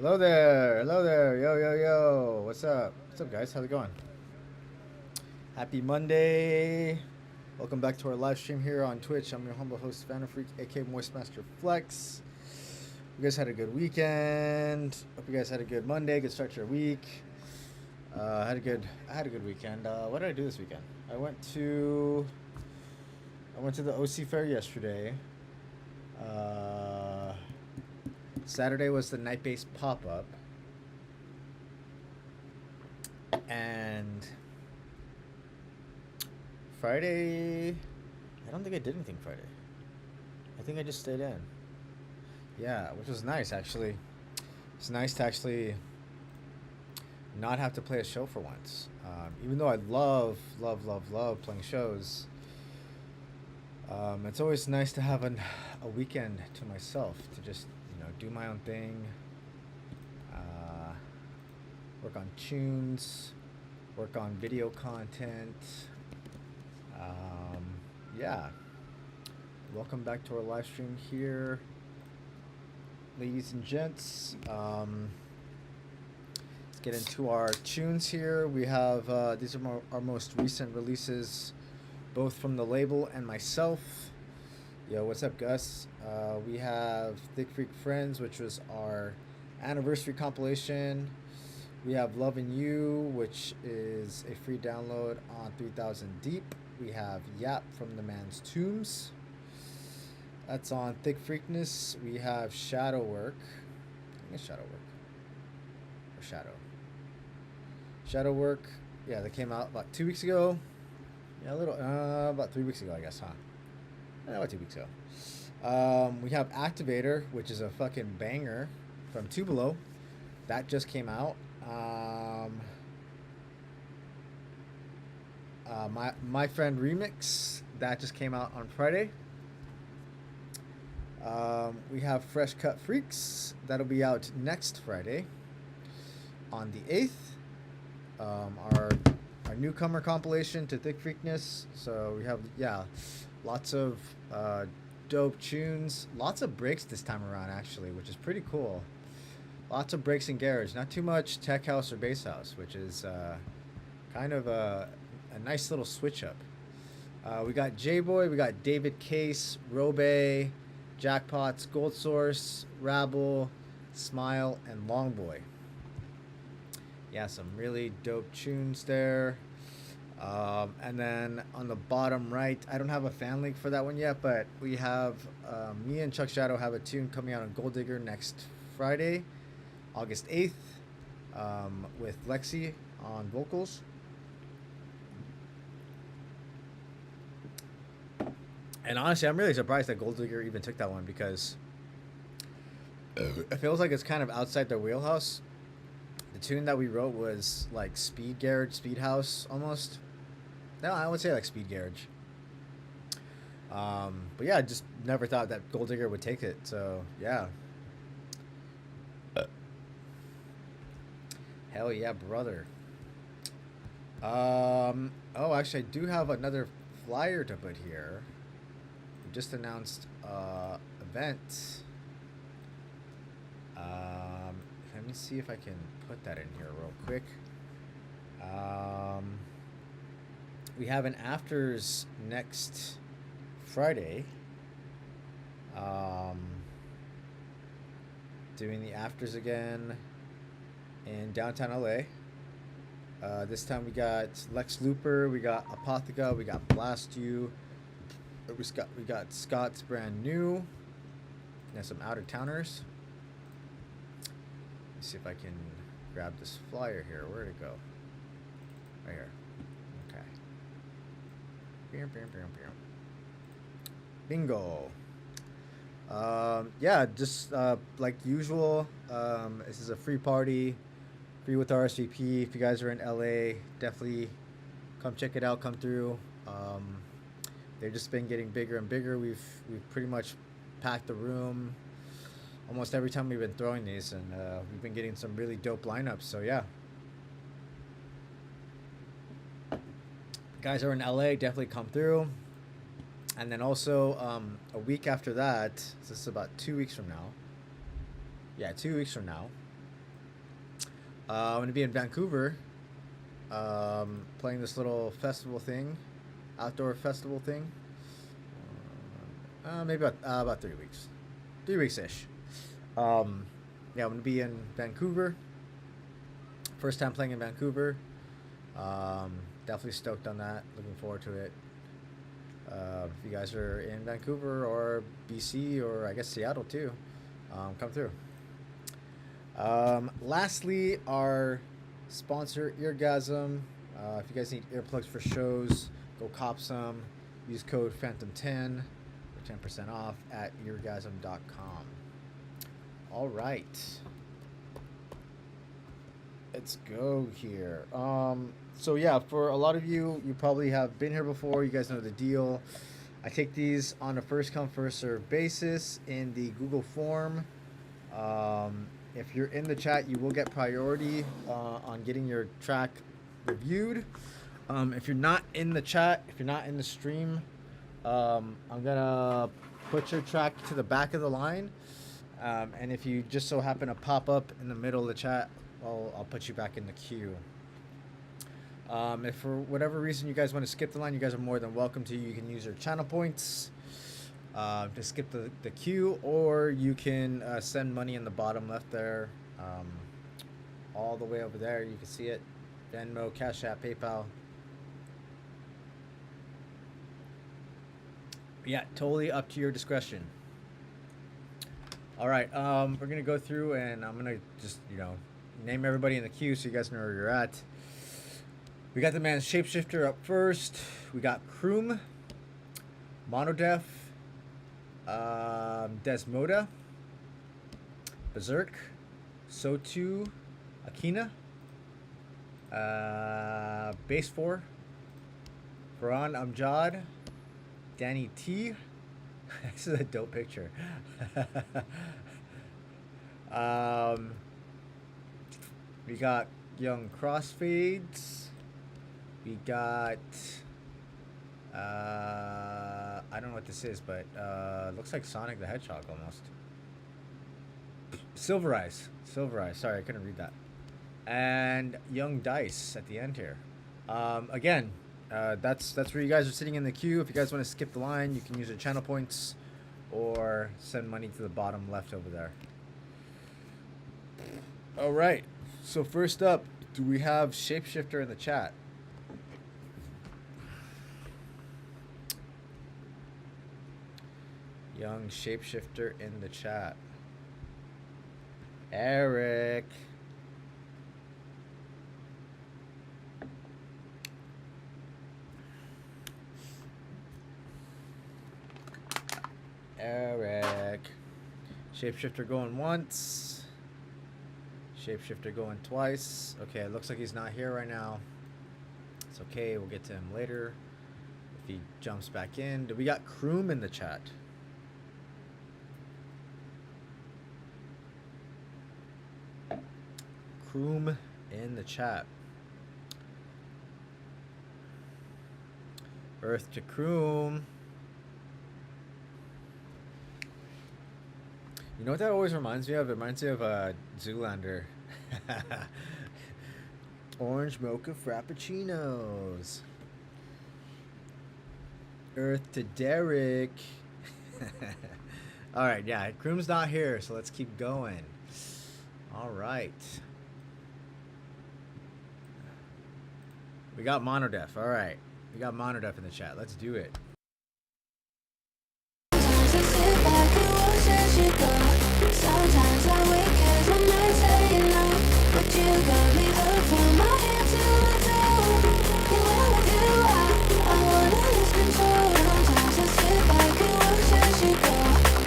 hello there, yo, yo, yo. What's up, guys? How's it going? Happy Monday. Welcome back to our live stream here on Twitch. I'm your humble host, Freak, aka Moistmaster Flex. You guys had a good weekend. Hope you guys had a good Monday, good start to your week. I had a good weekend. What did I do this weekend? I went to the OC Fair yesterday. Uh, Saturday was the night-based pop-up, and Friday, I don't think I did anything Friday. I think I just stayed in. Yeah, which was nice actually. It's nice to actually not have to play a show for once. Even though I love playing shows, it's always nice to have a weekend to myself to just do my own thing, uh, work on tunes, work on video content. Um, yeah, welcome back to our live stream here, ladies and gents. Let's get into our tunes here. We have these are our most recent releases, both from the label and myself. Yo, what's up, Gus? We have Thick Freak Friends, which was our anniversary compilation. We have Lovin' You, which is a free download on 3000 Deep. We have Yap from the Man's Tombs. That's on Thick Freakness. We have Shadow Work. I think it's Shadow Work. Or Shadow. Shadow Work. Yeah, that came out about 2 weeks ago. Yeah, a little, about 3 weeks ago, I guess, huh? About 2 weeks ago. We have Activator, which is a fucking banger from Tubalo. That just came out. My Friend Remix, that just came out on Friday. We have Fresh Cut Freaks, that'll be out next Friday on the 8th. Our newcomer compilation to Thick Freakness. So we have lots of dope tunes, lots of breaks this time around actually, which is pretty cool. Lots of breaks in garage, not too much tech house or bass house, which is kind of a nice little switch up. We got J Boy, we got David Case, Robe, Jackpots, Gold Source, Rabble, Smile, and Longboy. Yeah, some really dope tunes there. And then on the bottom right, I don't have a fan link for that one yet, but we have me and Chuck Shadow have a tune coming out on Gold Digger next Friday, August 8th, with Lexi on vocals. And honestly, I'm really surprised that Gold Digger even took that one because it feels like it's kind of outside their wheelhouse. The tune that we wrote was like speed garage, speed house almost. No, I would say like speed garage. But yeah, I just never thought that Gold Digger would take it. So yeah, hell yeah, brother. Oh, actually, I do have another flyer to put here. We just announced event. Let me see if I can put that in here real quick. We have an afters next Friday. Doing the afters again in downtown LA. This time we got Lex Looper, we got Apothega, we got Blast You, we got Scott's Brand New, and some out of towners. Let's see if I can grab this flyer here. Where'd it go? Right here. Okay. Bingo. Yeah, just like usual. This is a free party, free with RSVP. If you guys are in LA, definitely come check it out. Come through. They've just been getting bigger and bigger. We've pretty much packed the room almost every time we've been throwing these, and we've been getting some really dope lineups. So yeah, guys are in LA, definitely come through. And then also a week after that, so this is about 2 weeks from now. Yeah, 2 weeks from now. I'm going to be in Vancouver, playing this little festival thing, outdoor festival thing. Maybe about 3 weeks, 3 weeks ish. Yeah, I'm going to be in Vancouver. First time playing in Vancouver. Definitely stoked on that. Looking forward to it. If you guys are in Vancouver or BC or I guess Seattle too, come through. Lastly, our sponsor, Eargasm. If you guys need earplugs for shows, go cop some. Use code Phantom10 for 10% off at eargasm.com. All right. Let's go here. So yeah, for a lot of you, you probably have been here before. You guys know the deal. I take these on a first come first serve basis in the Google form. If you're in the chat, you will get priority on getting your track reviewed. If you're not in the chat, if you're not in the stream, I'm gonna put your track to the back of the line. And if you just so happen to pop up in the middle of the chat, I'll put you back in the queue. If for whatever reason you guys want to skip the line, you guys are more than welcome to. You can use your channel points to skip the queue, or you can send money in the bottom left there, all the way over there. You can see it. Venmo, Cash App, PayPal. Yeah, totally up to your discretion. All right, we're gonna go through and I'm gonna just name everybody in the queue so you guys know where you're at. We got the man Shapeshifter up first. We got Kroom, Monodef, Desmoda, Berserk, Sotu, Akina, Base 4, Farhan Amjad, Danny T. This is a dope picture. We got Young Crossfades. We got I don't know what this is, but looks like Sonic the Hedgehog almost. Silver Eyes. Sorry, I couldn't read that. And Young Dice at the end here. Again, that's where you guys are sitting in the queue. If you guys want to skip the line, you can use your channel points or send money to the bottom left over there. All right. So first up, do we have Shapeshifter in the chat? Young Shapeshifter in the chat. Eric. Shapeshifter going once. Shapeshifter going twice. Okay, it looks like he's not here right now. It's okay, we'll get to him later if he jumps back in. We got Kroom in the chat. Kroom in the chat. Earth to Kroom. You know what that always reminds me of? It reminds me of Zoolander. Orange mocha frappuccinos. Earth to Derek. All right, yeah, Kroom's not here, so let's keep going. All right. We got Monodef. All right. We got Monodef in the chat. Let's do it. Sometimes I wake as my nights saying no, but you got me hooked from my head to my toe. And when I do, I wanna lose control. Sometimes I sit back and watch as you go.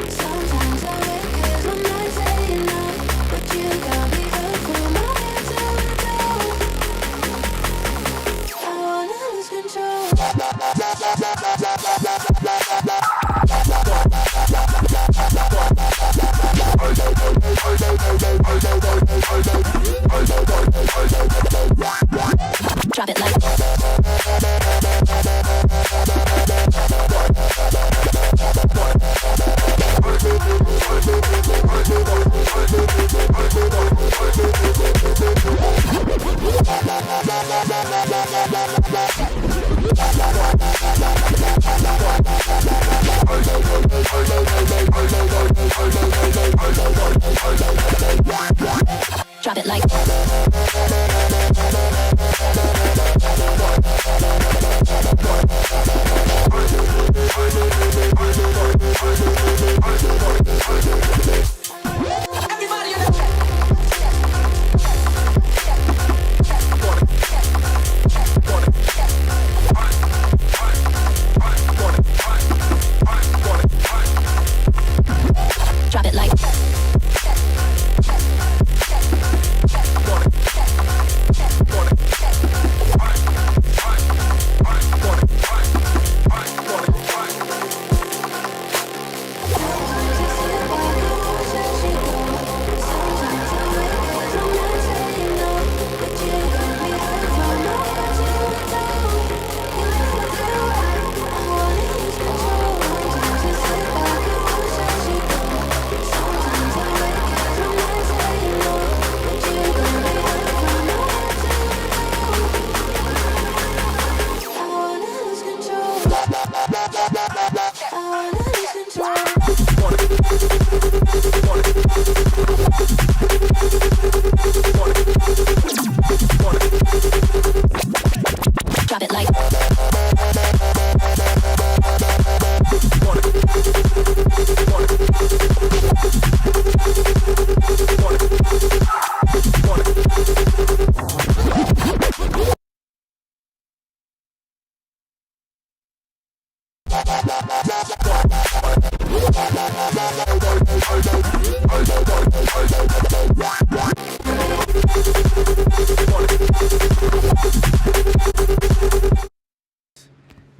Sometimes I wake as my nights saying no, but you got me hooked from my head to my toe. I wanna lose control. Drop it like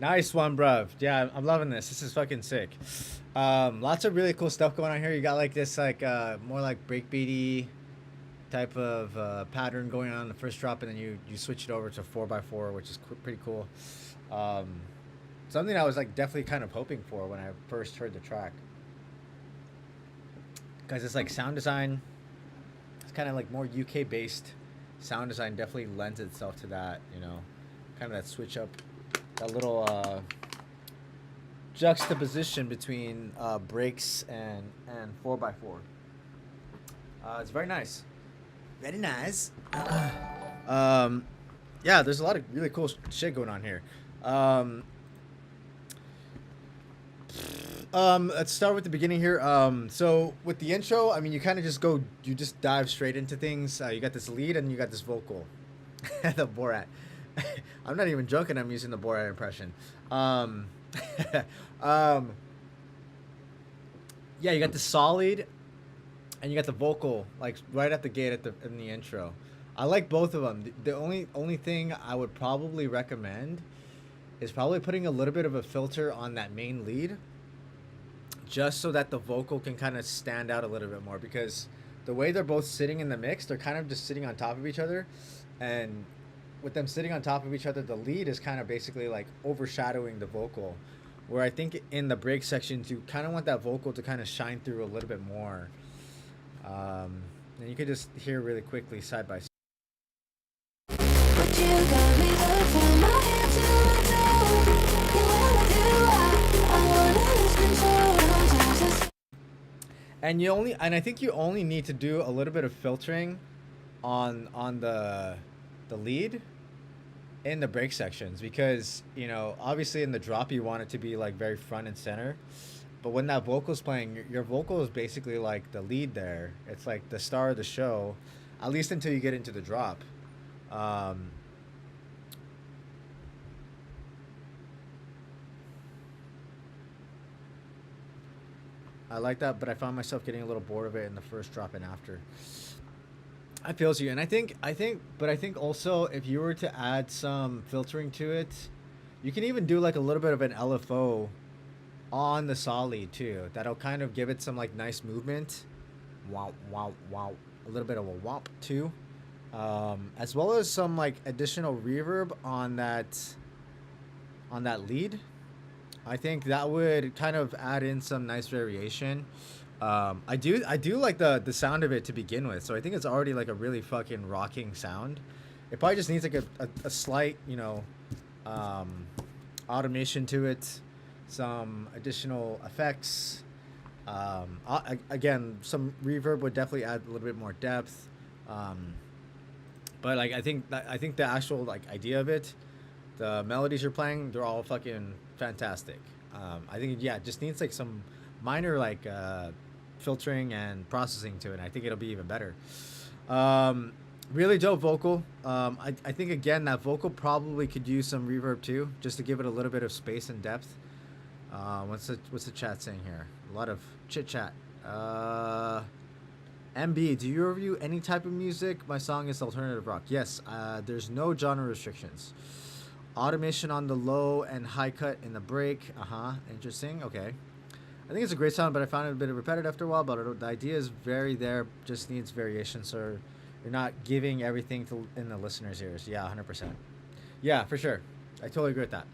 Nice one, bruv. Yeah, I'm loving this. This is fucking sick. Lots of really cool stuff going on here. You got like this like more like breakbeaty type of pattern going on in the first drop, and then you switch it over to 4x4, which is pretty cool. Um, Something I was like definitely kind of hoping for when I first heard the track, because it's like sound design. It's kind of like more UK based sound design. Definitely lends itself to that. You know, kind of that switch up, that little juxtaposition between breaks and 4x4. It's very nice. Very nice. Yeah, there's a lot of really cool shit going on here. Let's start with the beginning here. So with the intro, I mean, you just dive straight into things. You got this lead and you got this vocal, the Borat. I'm not even joking. I'm using the Borat impression. Um, yeah, you got the solid, and you got the vocal like right at the gate in the intro. I like both of them. The only thing I would probably recommend is probably putting a little bit of a filter on that main lead, just so that the vocal can kind of stand out a little bit more, because the way they're both sitting in the mix, they're kind of just sitting on top of each other, and with them sitting on top of each other, the lead is kind of basically like overshadowing the vocal, where I think in the break sections you kind of want that vocal to kind of shine through a little bit more. And you can just hear really quickly side by side. But you got me hooked from my head to my toe. You wanna do I wanna lose control. Sometimes it's And I think you only need to do a little bit of filtering on the lead in the break sections, because obviously in the drop you want it to be like very front and center, but when that vocal's playing, your vocal is basically like the lead there. It's like the star of the show, at least until you get into the drop. um I like that, but I found myself getting a little bored of it in the first drop and after. I feels you, and I think also if you were to add some filtering to it, you can even do like a little bit of an LFO on the solid too. That'll kind of give it some like nice movement. Wow, wow, wow. A little bit of a womp too, as well as some like additional reverb on that lead. I think that would kind of add in some nice variation. I do like the sound of it to begin with, so I think it's already like a really fucking rocking sound. It probably just needs like a slight, um, automation to it, some additional effects. Again, some reverb would definitely add a little bit more depth. Um, but like I think the actual like idea of it, the melodies you're playing, they're all fucking fantastic. I think yeah, it just needs like some minor like filtering and processing to it. And I think it'll be even better. Really dope vocal. I think again that vocal probably could use some reverb too, just to give it a little bit of space and depth. What's the chat saying here? A lot of chit chat. MB, do you review any type of music? My song is alternative rock. Yes, there's no genre restrictions. Automation on the low and high cut in the break. Interesting. Okay. I think it's a great sound, but I found it a bit repetitive after a while. But the idea is very there, just needs variation. So you're not giving everything in the listener's ears. Yeah, 100%. Yeah, for sure. I totally agree with that.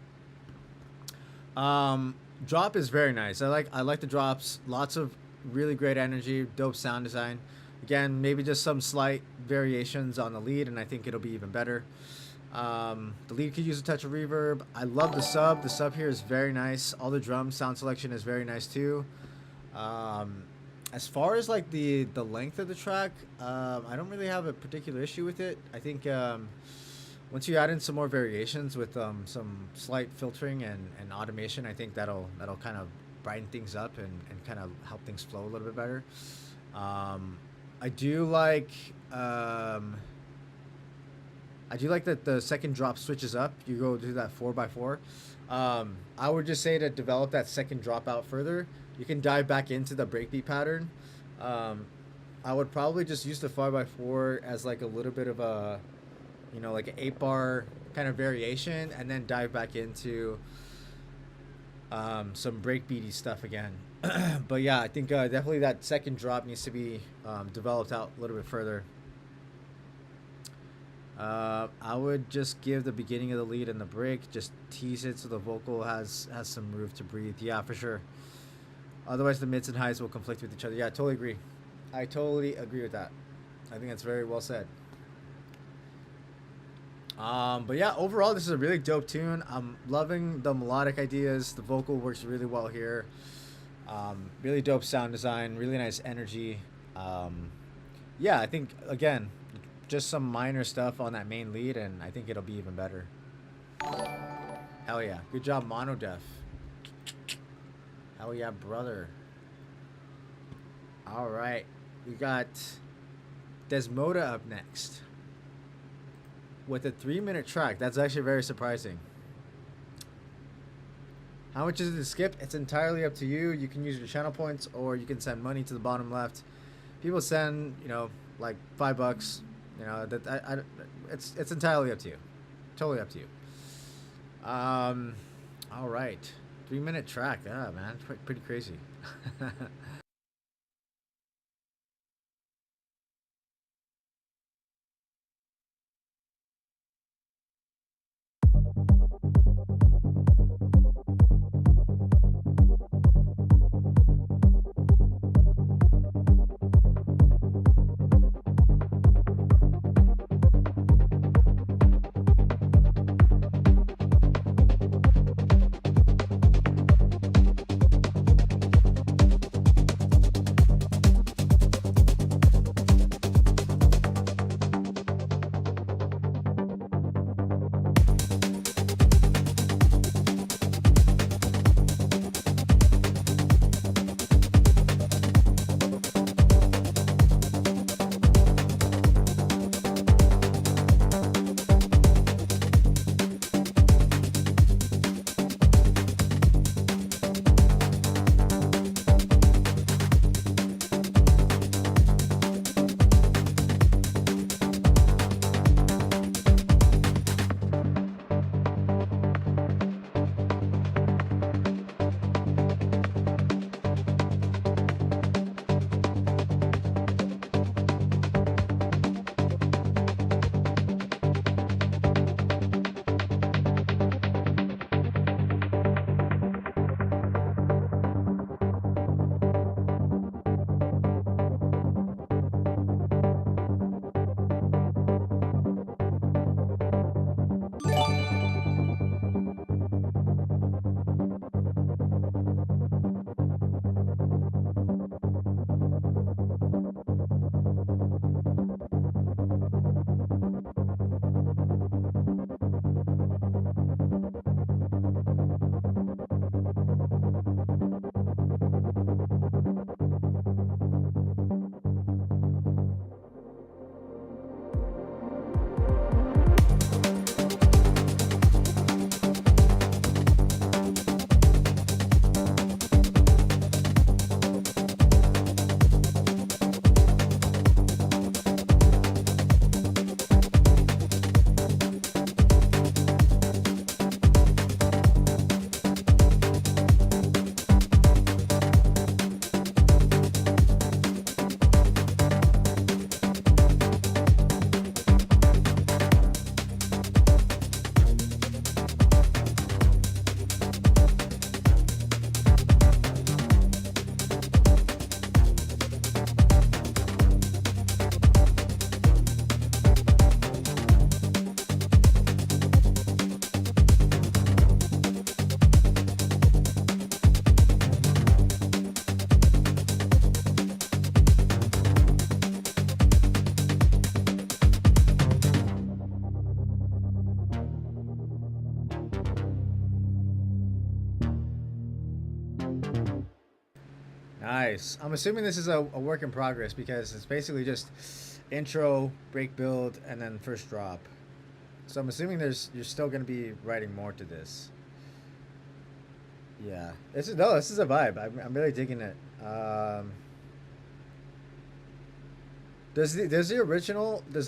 Drop is very nice. I like the drops. Lots of really great energy, dope sound design. Again, maybe just some slight variations on the lead, and I think it'll be even better. The lead could use a touch of reverb. I love the sub. The sub here is very nice. All the drum sound selection is very nice too. As far as like the length of the track, I don't really have a particular issue with it. I think once you add in some more variations with some slight filtering and automation, I think that'll kind of brighten things up and kind of help things flow a little bit better. I do like that the second drop switches up. You go do that 4x4. I would just say to develop that second drop out further. You can dive back into the breakbeat pattern. I would probably just use the 5x4 as like a little bit of a, like an 8-bar kind of variation, and then dive back into some breakbeaty stuff again. But yeah, I think definitely that second drop needs to be developed out a little bit further. I would just give the beginning of the lead and the break, just tease it so the vocal has some room to breathe. Yeah, for sure. Otherwise, the mids and highs will conflict with each other. Yeah, I totally agree. I totally agree with that. I think that's very well said. But yeah, overall, this is a really dope tune. I'm loving the melodic ideas. The vocal works really well here. Really dope sound design. Really nice energy. Yeah, I think again, just some minor stuff on that main lead, and I think it'll be even better. Hell yeah, good job, Monodef. Hell yeah, brother. All right, we got Desmoda up next with a 3-minute track. That's actually very surprising. How much is it to skip? It's entirely up to you. You can use your channel points, or you can send money to the bottom left. People send, like $5. It's entirely up to you. Totally up to you. All right, 3-minute track. Ah, man, pretty crazy. Nice. I'm assuming this is a work in progress because it's basically just intro, break build, and then first drop. So I'm assuming you're still gonna be writing more to this. Yeah. This is a vibe. I'm really digging it. Does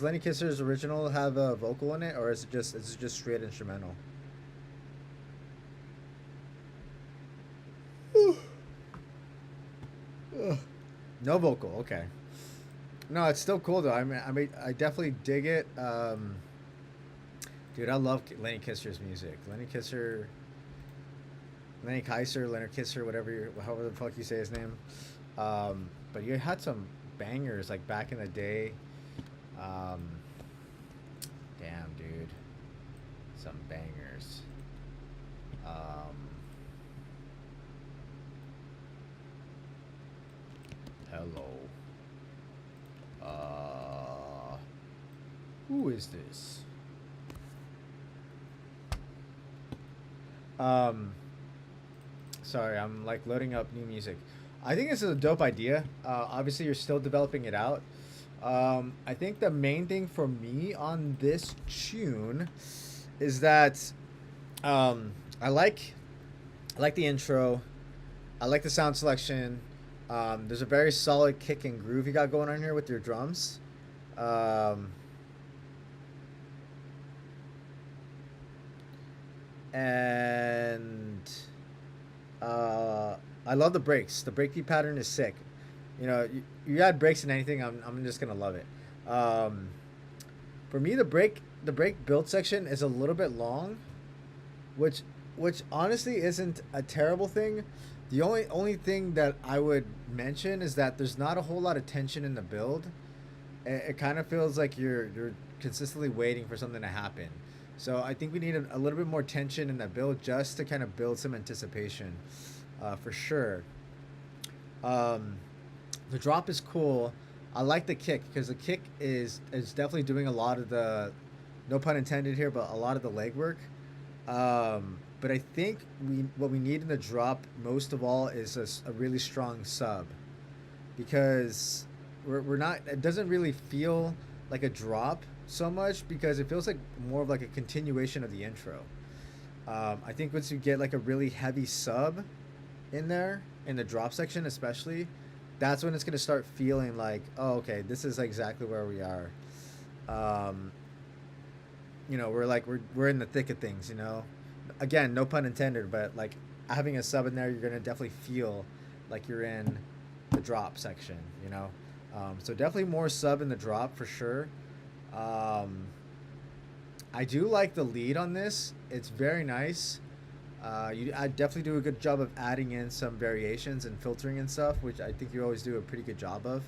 Lenny Kisser's original have a vocal in it, or is it just straight instrumental? No vocal. Okay. No, it's still cool though. I mean, I definitely dig it. Dude, I love Lenny Kisser's music. Lenny Kaiser, Leonard Kisser, however the fuck you say his name. But you had some bangers like back in the day. Um, damn, dude, some bangers. Um, hello. Who is this? Sorry, I'm like loading up new music. I think this is a dope idea. Obviously, you're still developing it out. I think the main thing for me on this tune is that I like the intro. I like the sound selection. There's a very solid kick and groove you got going on here with your drums. And I love the breaks. The breakbeat pattern is sick. You know, you add breaks in anything, I'm just gonna love it. For me, the break build section is a little bit long, which honestly isn't a terrible thing. The only thing that I would mention is that there's not a whole lot of tension in the build. It kind of feels like you're consistently waiting for something to happen. So I think we need a little bit more tension in that build just to kind of build some anticipation, for sure. The drop is cool. I like the kick because the kick is definitely doing a lot of the, no pun intended here, but a lot of the legwork. But I think what we need in the drop most of all is a really strong sub, because we're not, it doesn't really feel like a drop so much because it feels like more of like a continuation of the intro. I think once you get like a really heavy sub in there in the drop section especially, that's when it's going to start feeling like, oh, okay, this is exactly where we are. You know, we're in the thick of things, you know. Again, no pun intended, but like having a sub in there, you're going to definitely feel like you're in the drop section, you know. So definitely more sub in the drop for sure. I do like the lead on this. It's very nice. I definitely do a good job of adding in some variations and filtering and stuff, which I think you always do a pretty good job of.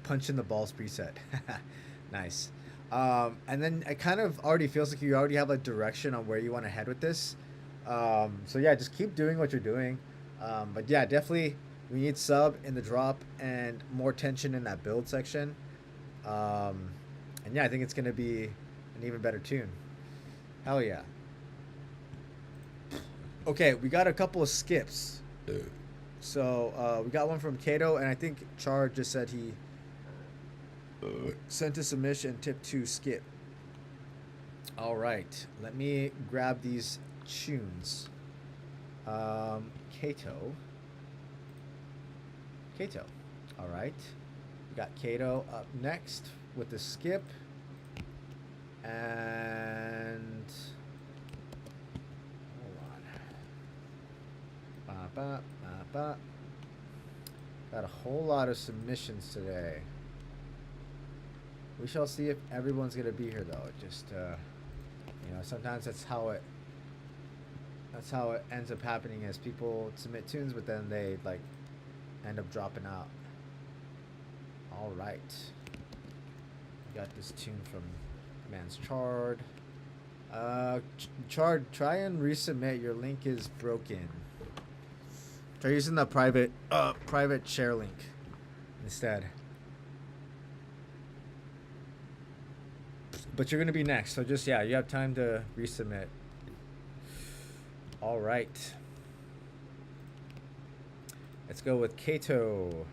Punch in the balls preset. Nice. And then it kind of already feels like you already have a direction on where you want to head with this. So yeah, just keep doing what you're doing. But yeah, definitely we need sub in the drop and more tension in that build section. And yeah, I think it's going to be an even better tune. Hell yeah. Okay, we got a couple of skips. So we got one from Kato, and I think Char just said he sent a submission, tip 2 skip. All right, let me grab these tunes. Kato. All right, we got Kato up next with the skip, and hold on. Got a whole lot of submissions today. We shall see if everyone's gonna be here though. Just you know, sometimes that's how it ends up happening, as people submit tunes, but then they like end up dropping out. All right, we got this tune from Man's Chard. Chard, try and resubmit. Your link is broken. Try using the private share link instead. But you're gonna be next, so just, yeah, you have time to resubmit. All right, let's go with Kato.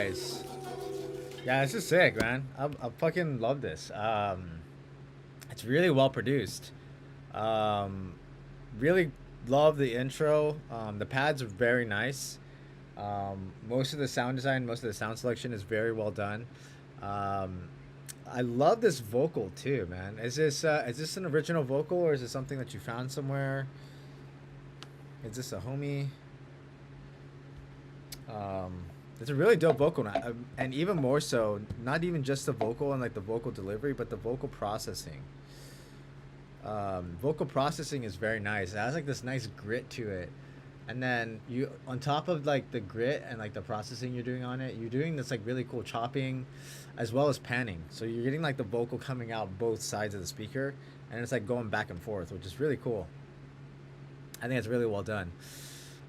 guys. Yeah, this is sick, man. I fucking love this. It's really well produced. Um, really love the intro. The pads are very nice. Most of the sound design, most of the sound selection is very well done. Um, I love this vocal too, man. Is this an original vocal or is it something that you found somewhere? Is this a homie? Um, it's a really dope vocal, and even more so, not even just the vocal and like the vocal delivery, but the vocal processing. Vocal processing is very nice. It has like this nice grit to it, and then you on top of like the grit and like the processing you're doing on it, you're doing this like really cool chopping, as well as panning. So you're getting like the vocal coming out both sides of the speaker, and it's like going back and forth, which is really cool. I think it's really well done.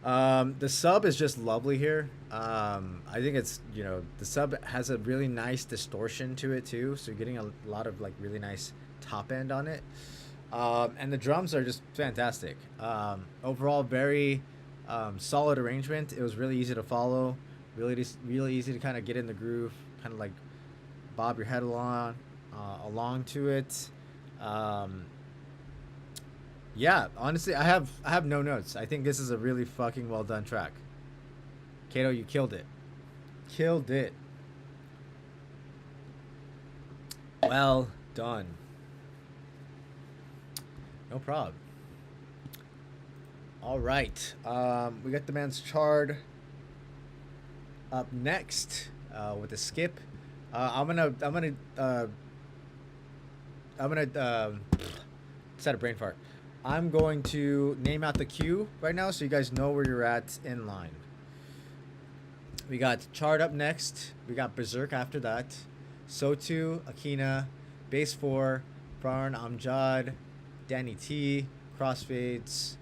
The sub is just lovely here. I think it's, the sub has a really nice distortion to it too. So you're getting a lot of like really nice top end on it. And the drums are just fantastic. Overall, very solid arrangement. It was really easy to follow. Really easy to kind of get in the groove, kind of like bob your head along to it. Yeah, honestly, I have no notes. I think this is a really fucking well done track. Kato, you killed it. Killed it. Well done. No problem. All right. We got the man's Chard up next with a skip. I'm gonna set a brain fart. I'm going to name out the queue right now so you guys know where you're at in line. We got Chard up next. We got Berserk after that. Sotu, Akina, Base 4, Farn, Amjad, Danny T, Crossfades,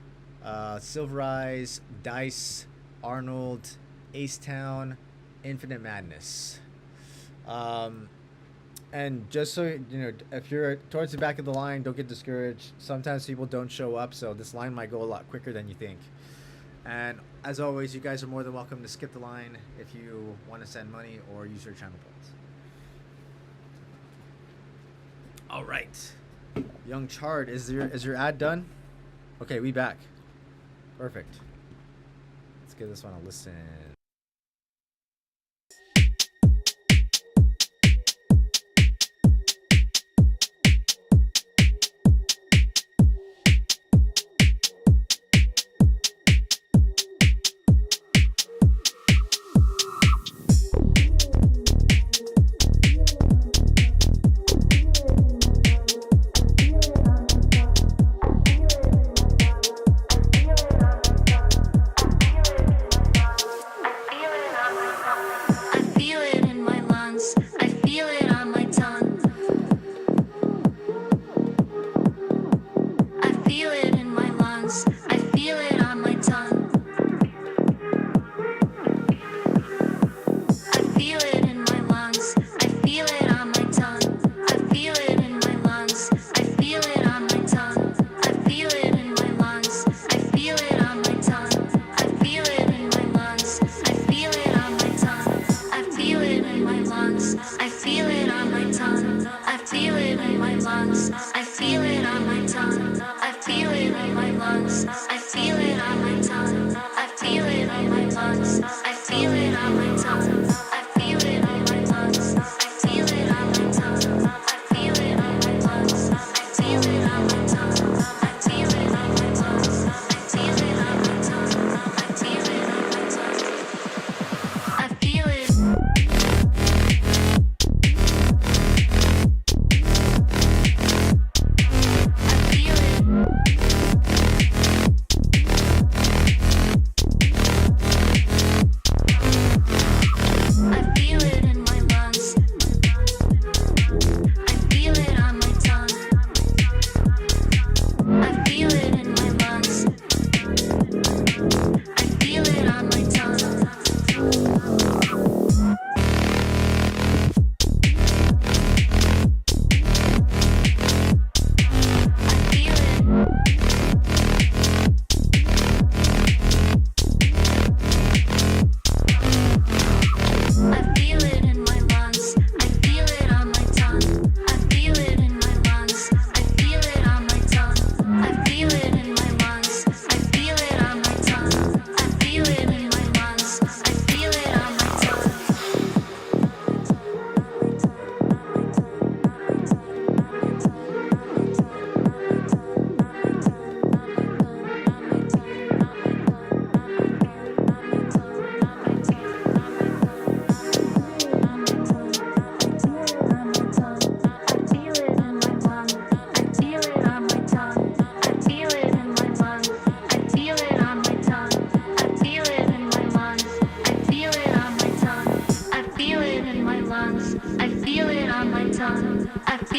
Silver Eyes, Dice, Arnold, Acetown, Infinite Madness. And just so if you're towards the back of the line, don't get discouraged. Sometimes people don't show up, so this line might go a lot quicker than you think. And as always, you guys are more than welcome to skip the line if you want to send money or use your channel points. All right, Young Chard, is your ad done? Okay, we back. Perfect. Let's give this one a listen.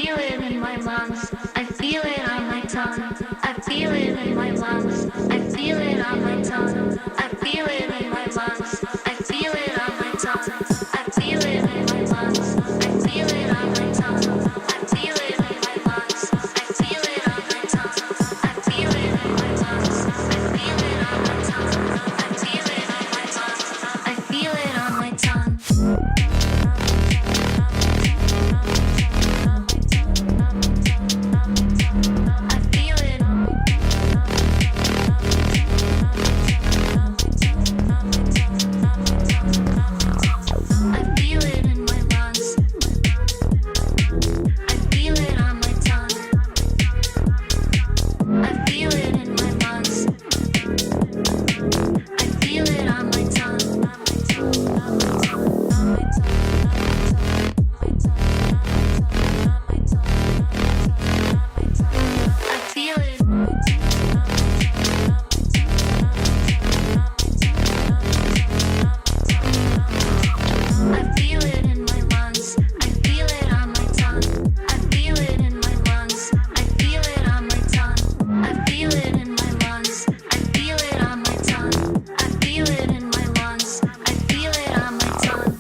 feel it in my lungs. I feel it on my tongue. I feel it in my lungs. I feel it on my tongue. I feel it in my lungs. I feel it on my tongue. I feel it in my lungs. I feel it on my tongue. I feel it in my lungs. I feel it on my tongue. I feel it in my lungs. I feel it on my tongue. I feel it in my lungs. I feel it on my tongue.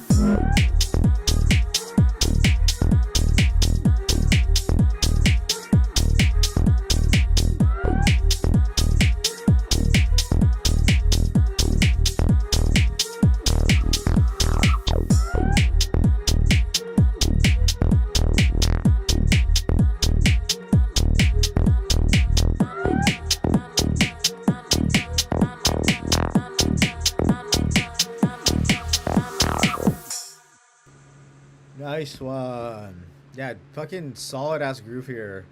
Nice one. Yeah, fucking solid ass groove here.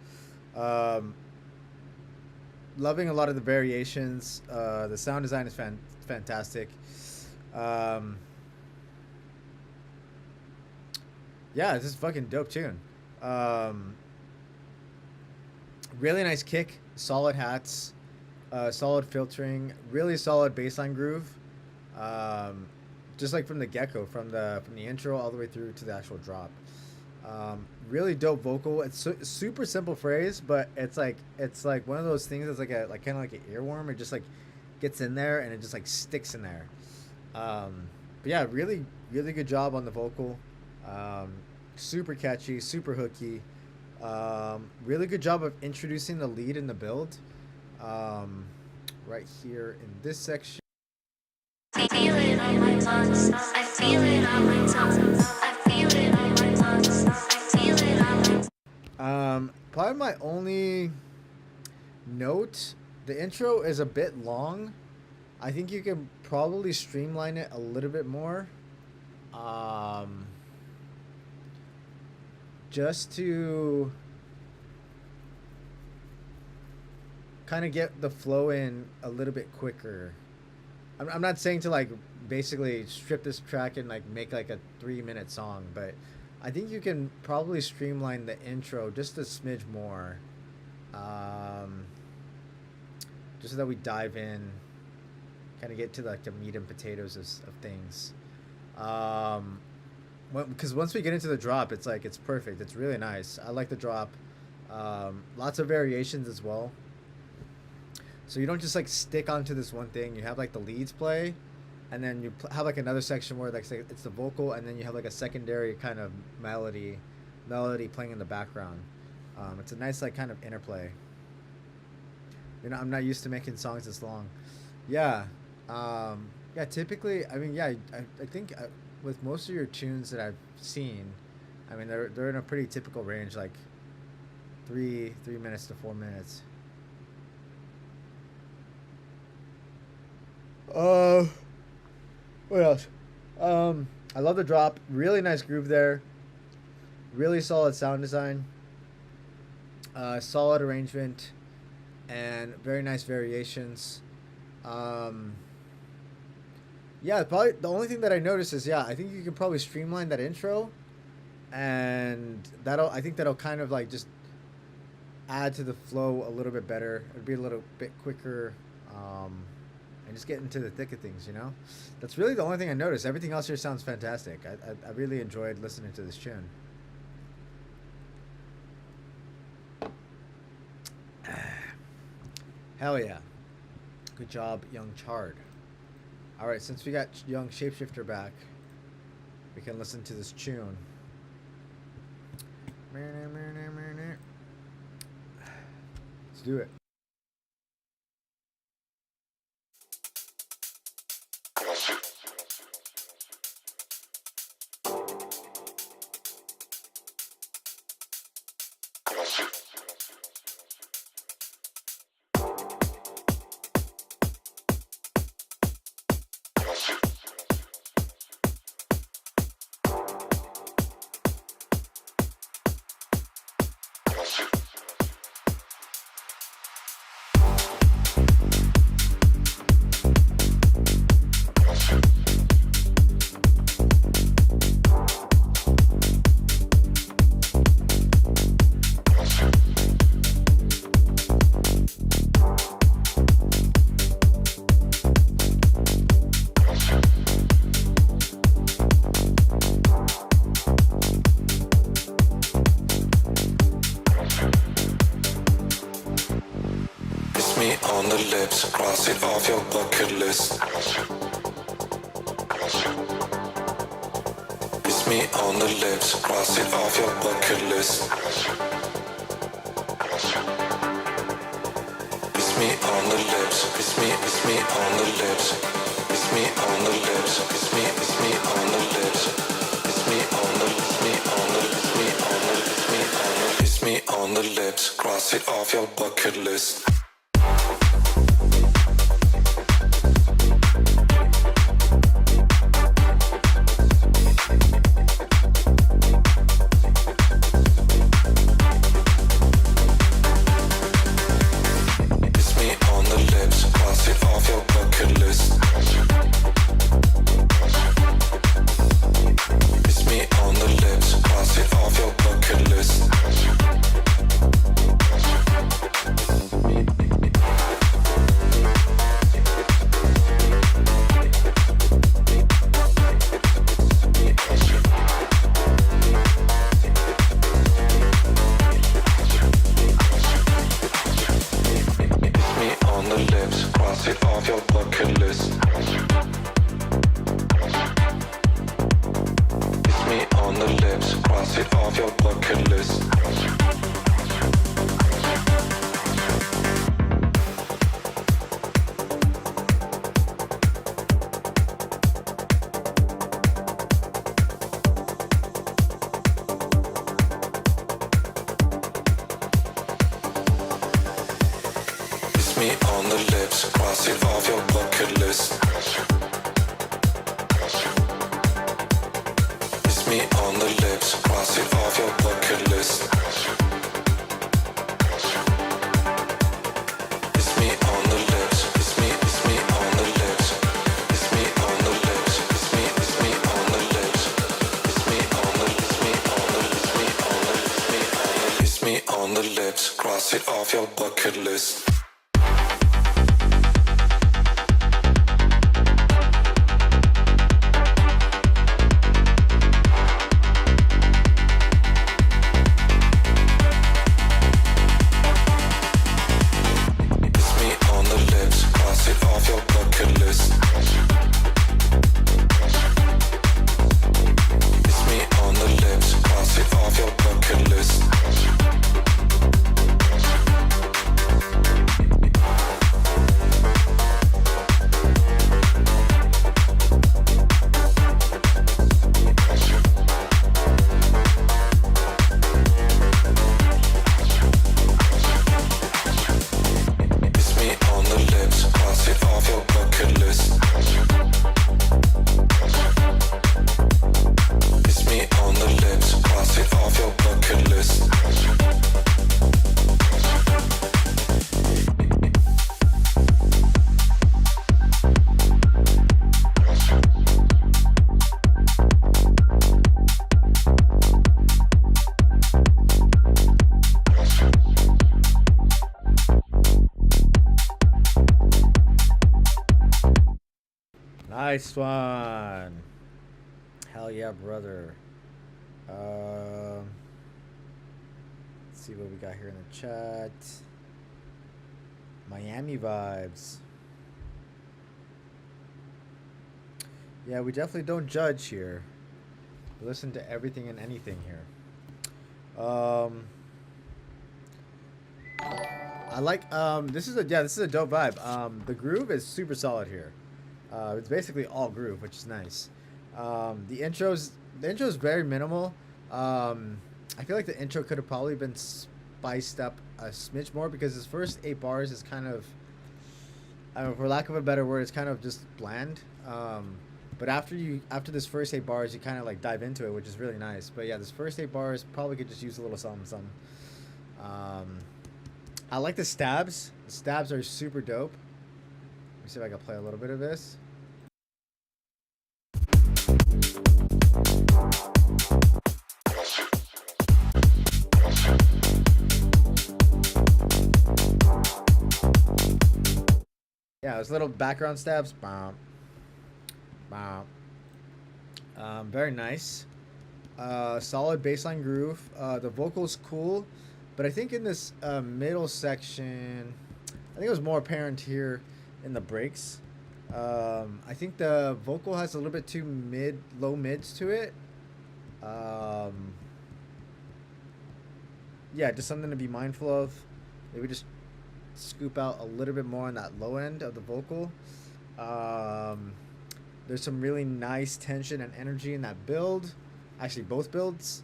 Um, Loving a lot of the variations. The sound design is fantastic. Um, yeah, it's just fucking dope tune. Um, really nice kick, solid hats, solid filtering, really solid bassline groove. Um, just like from the get-go, from the intro all the way through to the actual drop. Really dope vocal. It's super simple phrase, but it's like one of those things that's like a like kind of like an earworm. It just like gets in there and it just like sticks in there. But yeah, really good job on the vocal. Super catchy, super hooky. Really good job of introducing the lead in the build. Right here in this section. I feel it on my lungs. I feel it on my tongue. I feel it on my lungs. I feel it on my Probably my only note, the intro is a bit long. I think you can probably streamline it a little bit more. Just to kind of get the flow in a little bit quicker. I'm not saying to like basically strip this track and like make like a 3-minute song, but I think you can probably streamline the intro just a smidge more, just so that we dive in, kind of get to like the meat and potatoes of things. Because once we get into the drop, it's like it's perfect. It's really nice. I like the drop. Lots of variations as well. So you don't just like stick onto this one thing. You have like the leads play, and then you have like another section where like say it's the vocal, and then you have like a secondary kind of melody playing in the background. It's a nice like kind of interplay. You know, I'm not used to making songs this long. Yeah. Yeah. Typically, I mean, yeah. I think with most of your tunes that I've seen, I mean, they're in a pretty typical range, like 3 minutes to 4 minutes. What else? I love the drop. Really nice groove there. Really solid sound design. Solid arrangement, and very nice variations. Yeah, probably the only thing that I noticed is, yeah, I think you can probably streamline that intro, and I think that'll kind of like just add to the flow a little bit better. It'd be a little bit quicker. And just get into the thick of things, you know? That's really the only thing I noticed. Everything else here sounds fantastic. I really enjoyed listening to this tune. Hell yeah. Good job, Young Chard. Alright, since we got Young Shapeshifter back, we can listen to this tune. Let's do it. On the lips, cross it off your bucket list. Kiss me on the lips, cross it off your bucket list. Kiss me on the lips, kiss me on the lips. Kiss me on the lips, kiss me on the lips. Kiss me on the, kiss me on the, kiss me on the, kiss me on the, kiss me on the lips, cross it off your bucket list. Cross it off your bucket list. Nice one. Hell yeah, brother. Let's see what we got here in the chat. Miami vibes. Yeah, we definitely don't judge here. We listen to everything and anything here. I like this is a dope vibe. The groove is super solid here. It's basically all groove, which is nice. The intro's very minimal. I feel like the intro could have probably been spiced up a smidge more because his first 8 bars is kind of, I don't know, for lack of a better word, it's kind of just bland. But after this first 8 bars, you kind of like dive into it, which is really nice. But yeah, this first 8 bars probably could just use a little something. I like the stabs. The stabs are super dope. Let me see if I can play a little bit of this. Yeah, those little background stabs. Bam. Bam. Very nice. Solid bassline groove. The vocals cool. But I think in this middle section, I think it was more apparent here in the breaks. I think the vocal has a little bit too low mids to it. Yeah, just something to be mindful of. Maybe just scoop out a little bit more on that low end of the vocal. There's some really nice tension and energy in that build. Actually, both builds.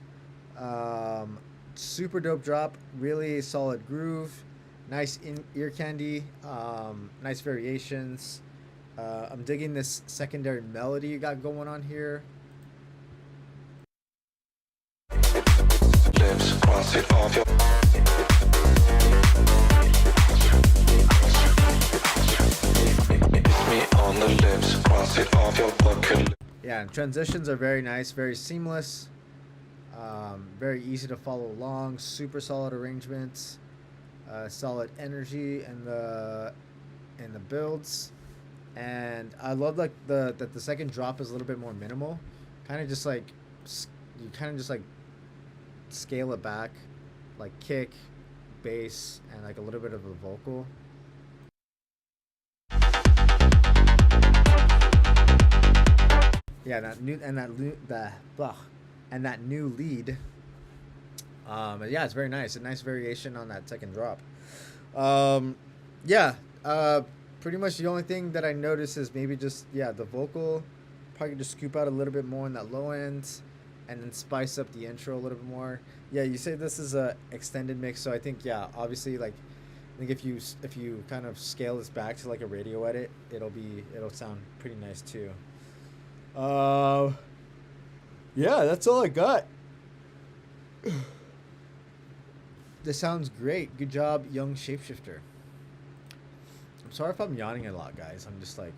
Super dope drop, really solid groove, nice ear candy, nice variations. I'm digging this secondary melody you got going on here. Lips, cross it off your. Kiss me on the lips, cross it off your bucket. Yeah, and transitions are very nice, very seamless. Very easy to follow along. Super solid arrangements, solid energy in the builds, and I love like that the second drop is a little bit more minimal. Kind of just like you kind of just like scale it back, like kick, bass, and like a little bit of a vocal. Yeah, that new lead. Yeah, it's very nice. A nice variation on that second drop. Yeah. Pretty much the only thing that I noticed is maybe just the vocal. Probably just scoop out a little bit more in that low end, and then spice up the intro a little bit more. Yeah, you say this is a extended mix, so I think obviously like I think if you kind of scale this back to like a radio edit, it'll sound pretty nice too. Yeah, that's all I got. This sounds great. Good job, young shapeshifter. I'm sorry if I'm yawning a lot, guys. I'm just like,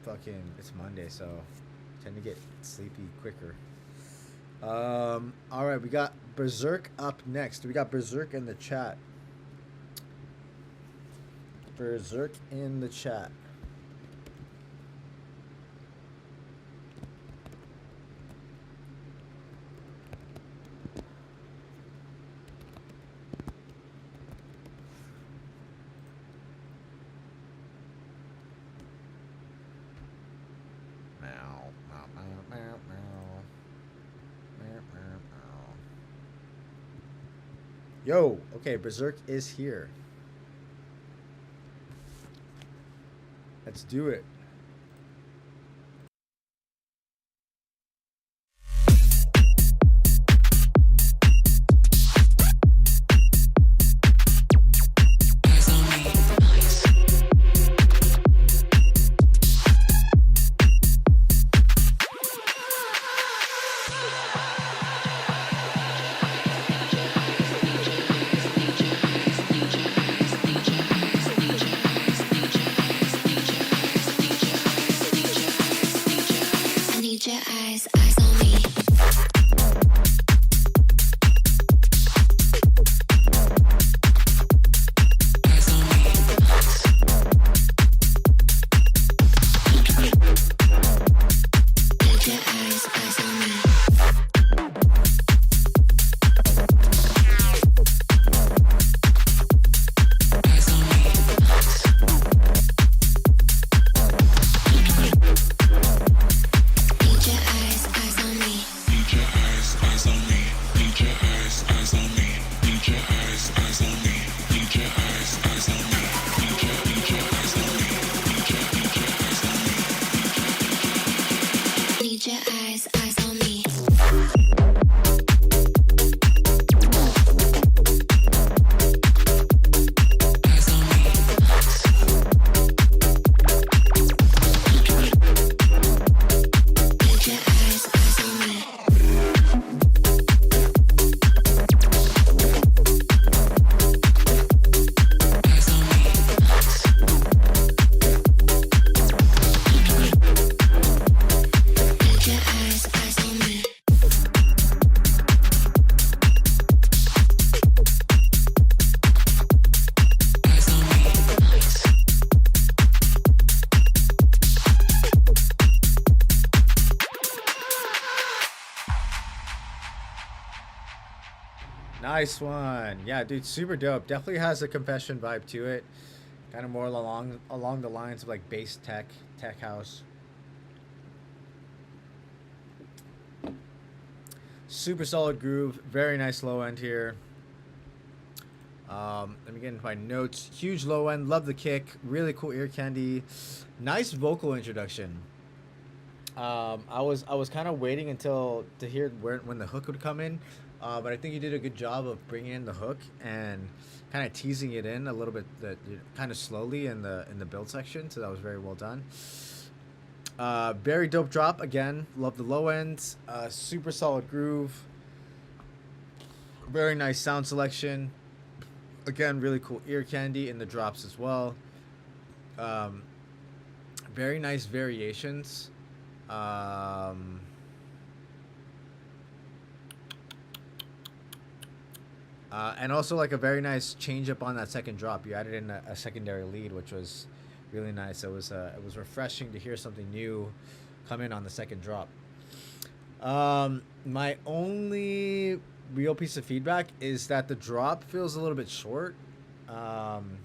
fucking, it's Monday, so I tend to get sleepy quicker. All right, we got Berserk up next. We got Berserk in the chat. Berserk in the chat. Yo, okay, Berserk is here. Let's do it. Nice one. Yeah, dude, super dope. Definitely has a confession vibe to it. Kind of more along the lines of like bass tech house. Super solid groove. Very nice low end here. Let me get into my notes. Huge low end. Love the kick. Really cool ear candy. Nice vocal introduction. I was kind of waiting until to hear when the hook would come in, but I think you did a good job of bringing in the hook and kind of teasing it in a little bit, kind of slowly in the build section. So that was very well done. Very dope drop again. Love the low end. Super solid groove. Very nice sound selection. Again, really cool ear candy in the drops as well. Very nice variations. And also like a very nice change up on that second drop. You added in a secondary lead, which was really nice. It was refreshing to hear something new come in on the second drop. My only real piece of feedback is that the drop feels a little bit short. And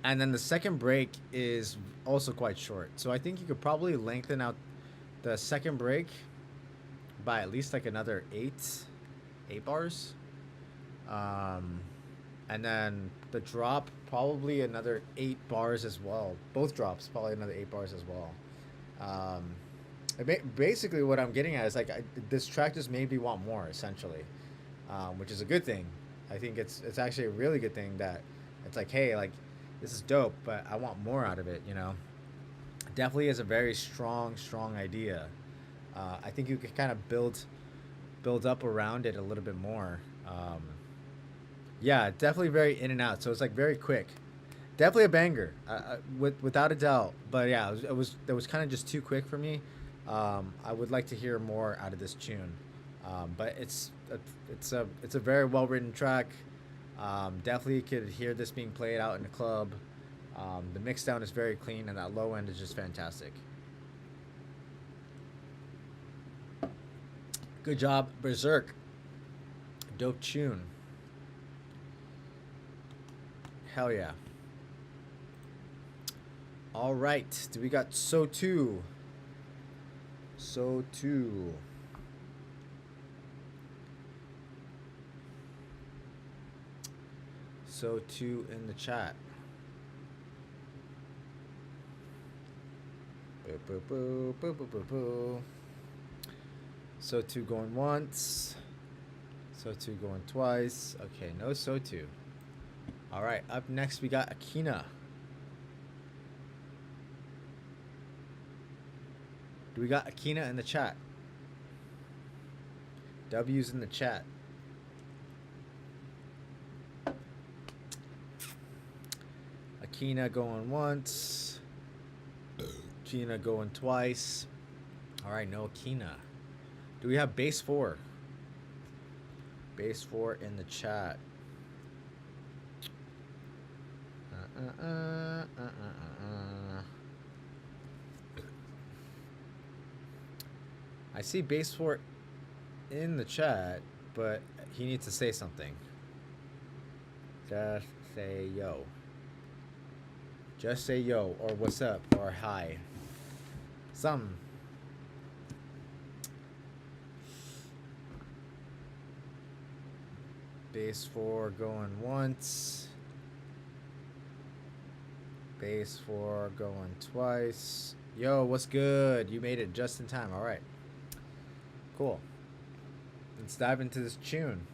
then the second break is also quite short. So I think you could probably lengthen out the second break by at least like another eight bars. And then the drop probably another 8 bars as well. Both drops probably another 8 bars as well. Basically what I'm getting at is like this track just made me want more essentially, which is a good thing. I think it's actually a really good thing that it's like, hey, like this is dope, but I want more out of it, you know. Definitely is a very strong idea. I think you could kind of build up around it a little bit more. Yeah, definitely very in and out. So it's like very quick. Definitely a banger, without a doubt. But yeah, it was kind of just too quick for me. I would like to hear more out of this tune. But it's a very well written track. Definitely could hear this being played out in the club. The mix down is very clean, and that low end is just fantastic. Good job, Berserk. Dope tune. Hell yeah. All right, do we got So 2? So 2. So 2 in the chat. Boo, boo, boo, boo, boo, boo, boo. So 2 going once. So 2 going twice. Okay, no So 2. All right, up next we got Akina. Do we got Akina in the chat? W's in the chat. Akina going once. Akina going twice. All right, no Akina. Do we have base 4? Base 4 in the chat. I see base 4 in the chat, but he needs to say something. Just say yo. Just say yo, or what's up, or hi. Some. Base 4 going once. Base 4 going twice. Yo, what's good? You made it just in time. All right. Cool. Let's dive into this tune.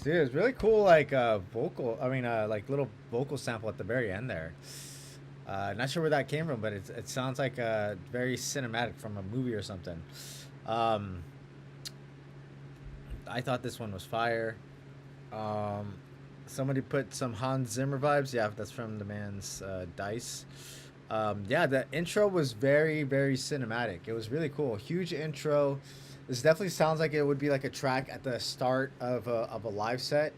dude. It's really cool. Like vocal. I mean, like little vocal sample at the very end there. Not sure where that came from, but it sounds like very cinematic from a movie or something. Um, I thought this one was fire. Um, Somebody put some Hans Zimmer vibes. Yeah, that's from the man's Dice. Yeah, the intro was very, very cinematic. It was really cool. Huge intro. This definitely sounds like it would be like a track at the start of a live set.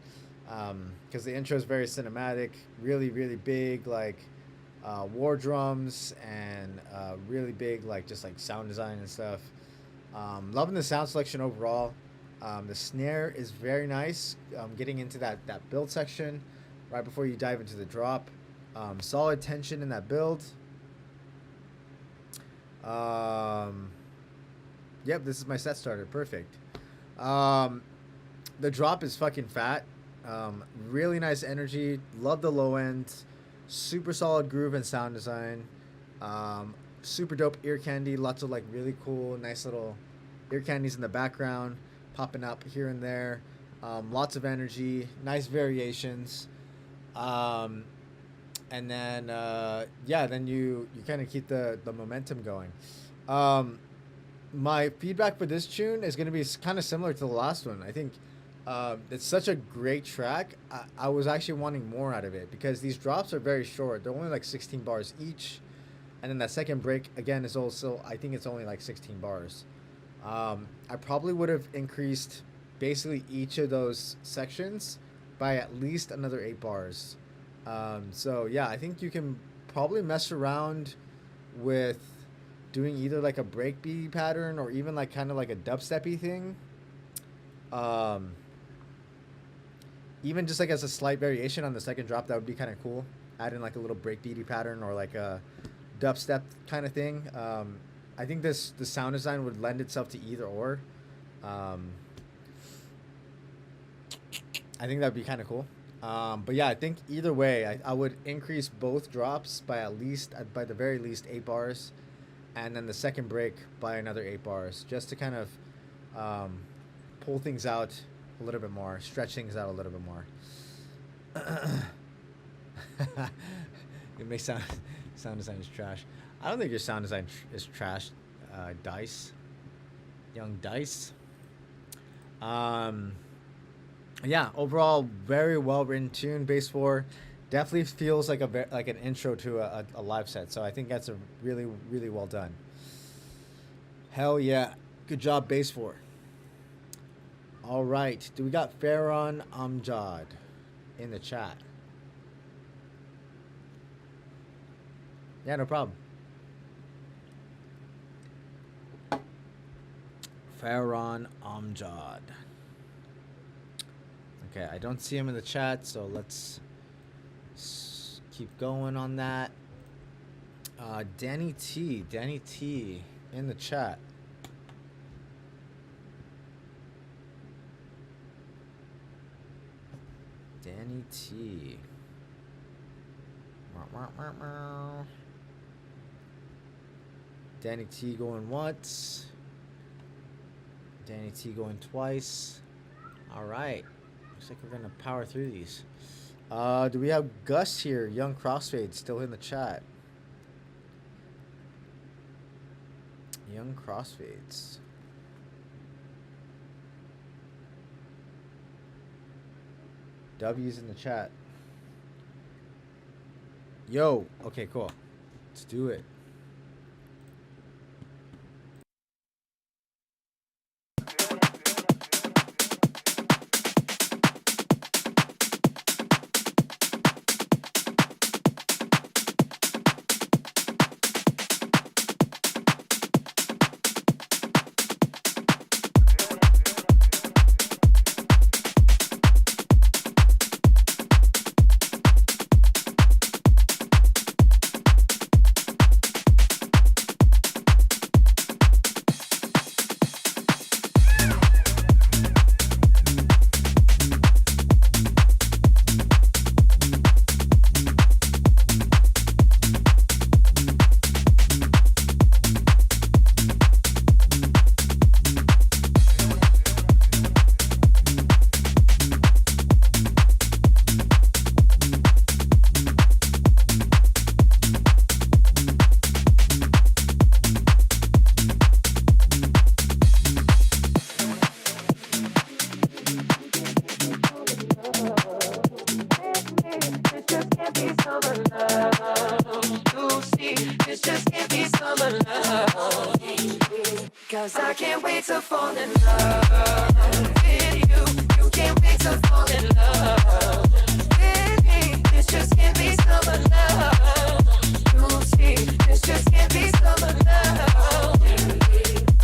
Because the intro is very cinematic, really, really big, like war drums and really big, like just like sound design and stuff. Loving the sound selection overall. The snare is very nice. Getting into that build section right before you dive into the drop. Solid tension in that build. Yep, this is my set starter. Perfect. The drop is fucking fat. Really nice energy. Love the low end. Super solid groove and sound design. Super dope ear candy. Lots of like really cool, nice little ear candies in the background, popping up here and there. Lots of energy. Nice variations. And then yeah, then you kind of keep the momentum going. My feedback for this tune is going to be kind of similar to the last one. I think it's such a great track. I was actually wanting more out of it because these drops are very short. They're only like 16 bars each. And then that second break, again, is also, I think it's only like 16 bars. I probably would have increased basically each of those sections by at least another 8 bars. So yeah, I think you can probably mess around with doing either like a breakbeat pattern or even like kind of like a dubsteppy thing. Even just like as a slight variation on the second drop, that would be kind of cool. Add in like a little breakbeaty pattern or like a dubstep kind of thing. I think the sound design would lend itself to either or. I think that'd be kind of cool. But yeah, I think either way, I would increase both drops by by the very least 8 bars, and then the second break by another 8 bars, just to kind of pull things out a little bit more, stretch things out a little bit more. It may sound design is trash. I don't think your sound design is trash, Dice, young Dice. Yeah, overall very well written tune. Bass 4 definitely feels like an intro to a live set. So I think that's a really, really well done. Hell yeah, good job, Bass 4. All right, do we got Farron Amjad in the chat? Yeah, no problem. Farron Amjad. Okay, I don't see him in the chat, so let's keep going on that. Danny T in the chat. Danny T. Danny T going once. Danny T going twice. All right. Looks like we're going to power through these. Do we have Gus here? Young Crossfade still in the chat. Young Crossfades. W's in the chat. Yo. Okay, cool. Let's do it. be summer love. You see, this just can't be summer love. 'Cause I can't wait to fall in love with you. You can't wait to fall in love with me. This just can't be summer love. You see, this just can't be summer love.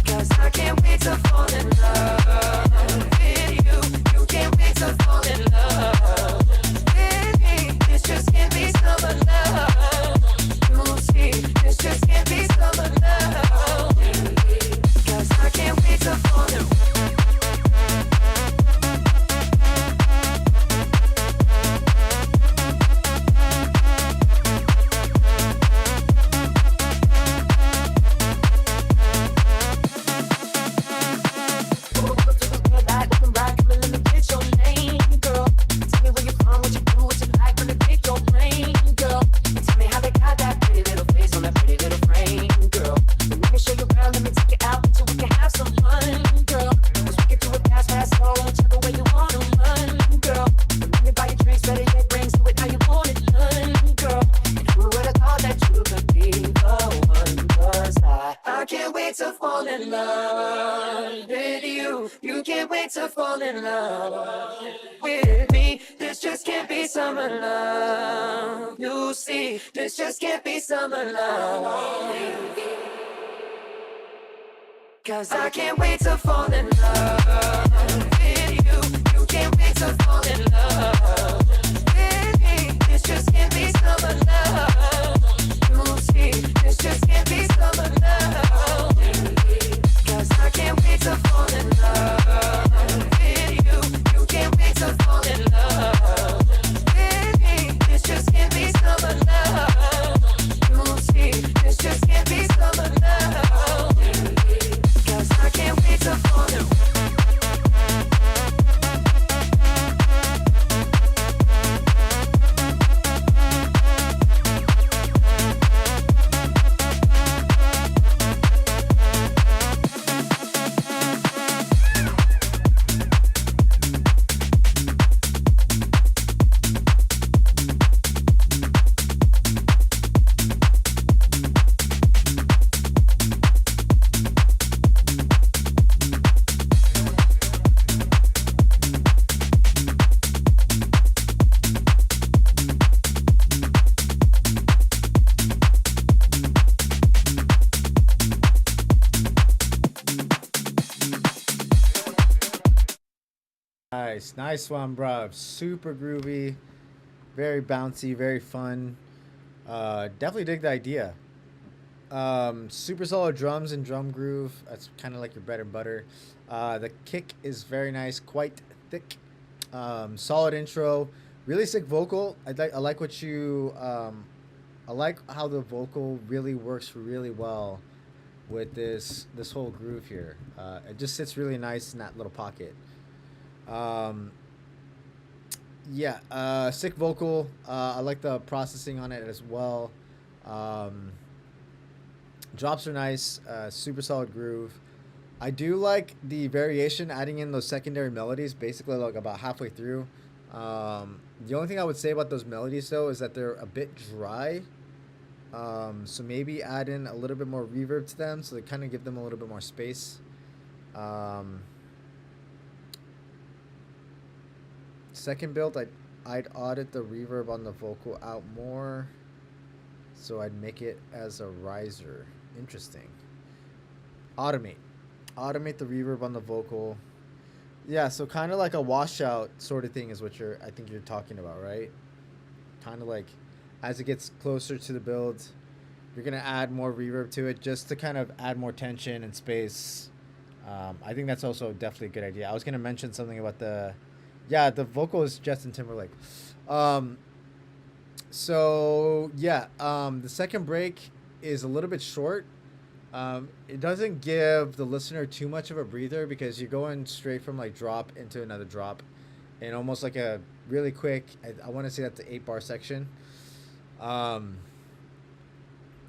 'Cause I can't wait to fall in love with you. You can't wait to fall in love with me. This just can't be summer love. You see, this just can't be summer love. 'Cause I can't wait to fall in love. This just can't be summer love. 'Cause I can't wait to fall in love with you. You can't wait to fall in love with me. This just can't be summer love. You see, this just can't be summer love. 'Cause I can't wait to fall in love with you. You can't wait to fall in love with me. This just can't be summer love. You see, this just can't be summer love. 'Cause I can't wait to fall in love. Nice one, bro. Super groovy, very bouncy, very fun. Definitely dig the idea. Super solid drums and drum groove. That's kind of like your bread and butter. The kick is very nice, quite thick. Solid intro, really sick vocal. I like what you. I like how the vocal really works really well with this whole groove here. It just sits really nice in that little pocket. Sick vocal. I like the processing on it as well. Drops are nice. Super solid groove. I do like the variation, adding in those secondary melodies, basically like about halfway through. The only thing I would say about those melodies though is that they're a bit dry. So maybe add in a little bit more reverb to them, so they kind of give them a little bit more space. Second build, I'd audit the reverb on the vocal out more, so I'd make it as a riser. Interesting. Automate the reverb on the vocal. Yeah, so kind of like a washout sort of thing is what I think you're talking about, right? Kind of like as it gets closer to the build, you're gonna add more reverb to it just to kind of add more tension and space. I think that's also definitely a good idea. I was gonna mention something about the vocal is Justin Timberlake. The second break is a little bit short. It doesn't give the listener too much of a breather because you're going straight from like drop into another drop and almost like a really quick, I want to say that's the 8-bar section. I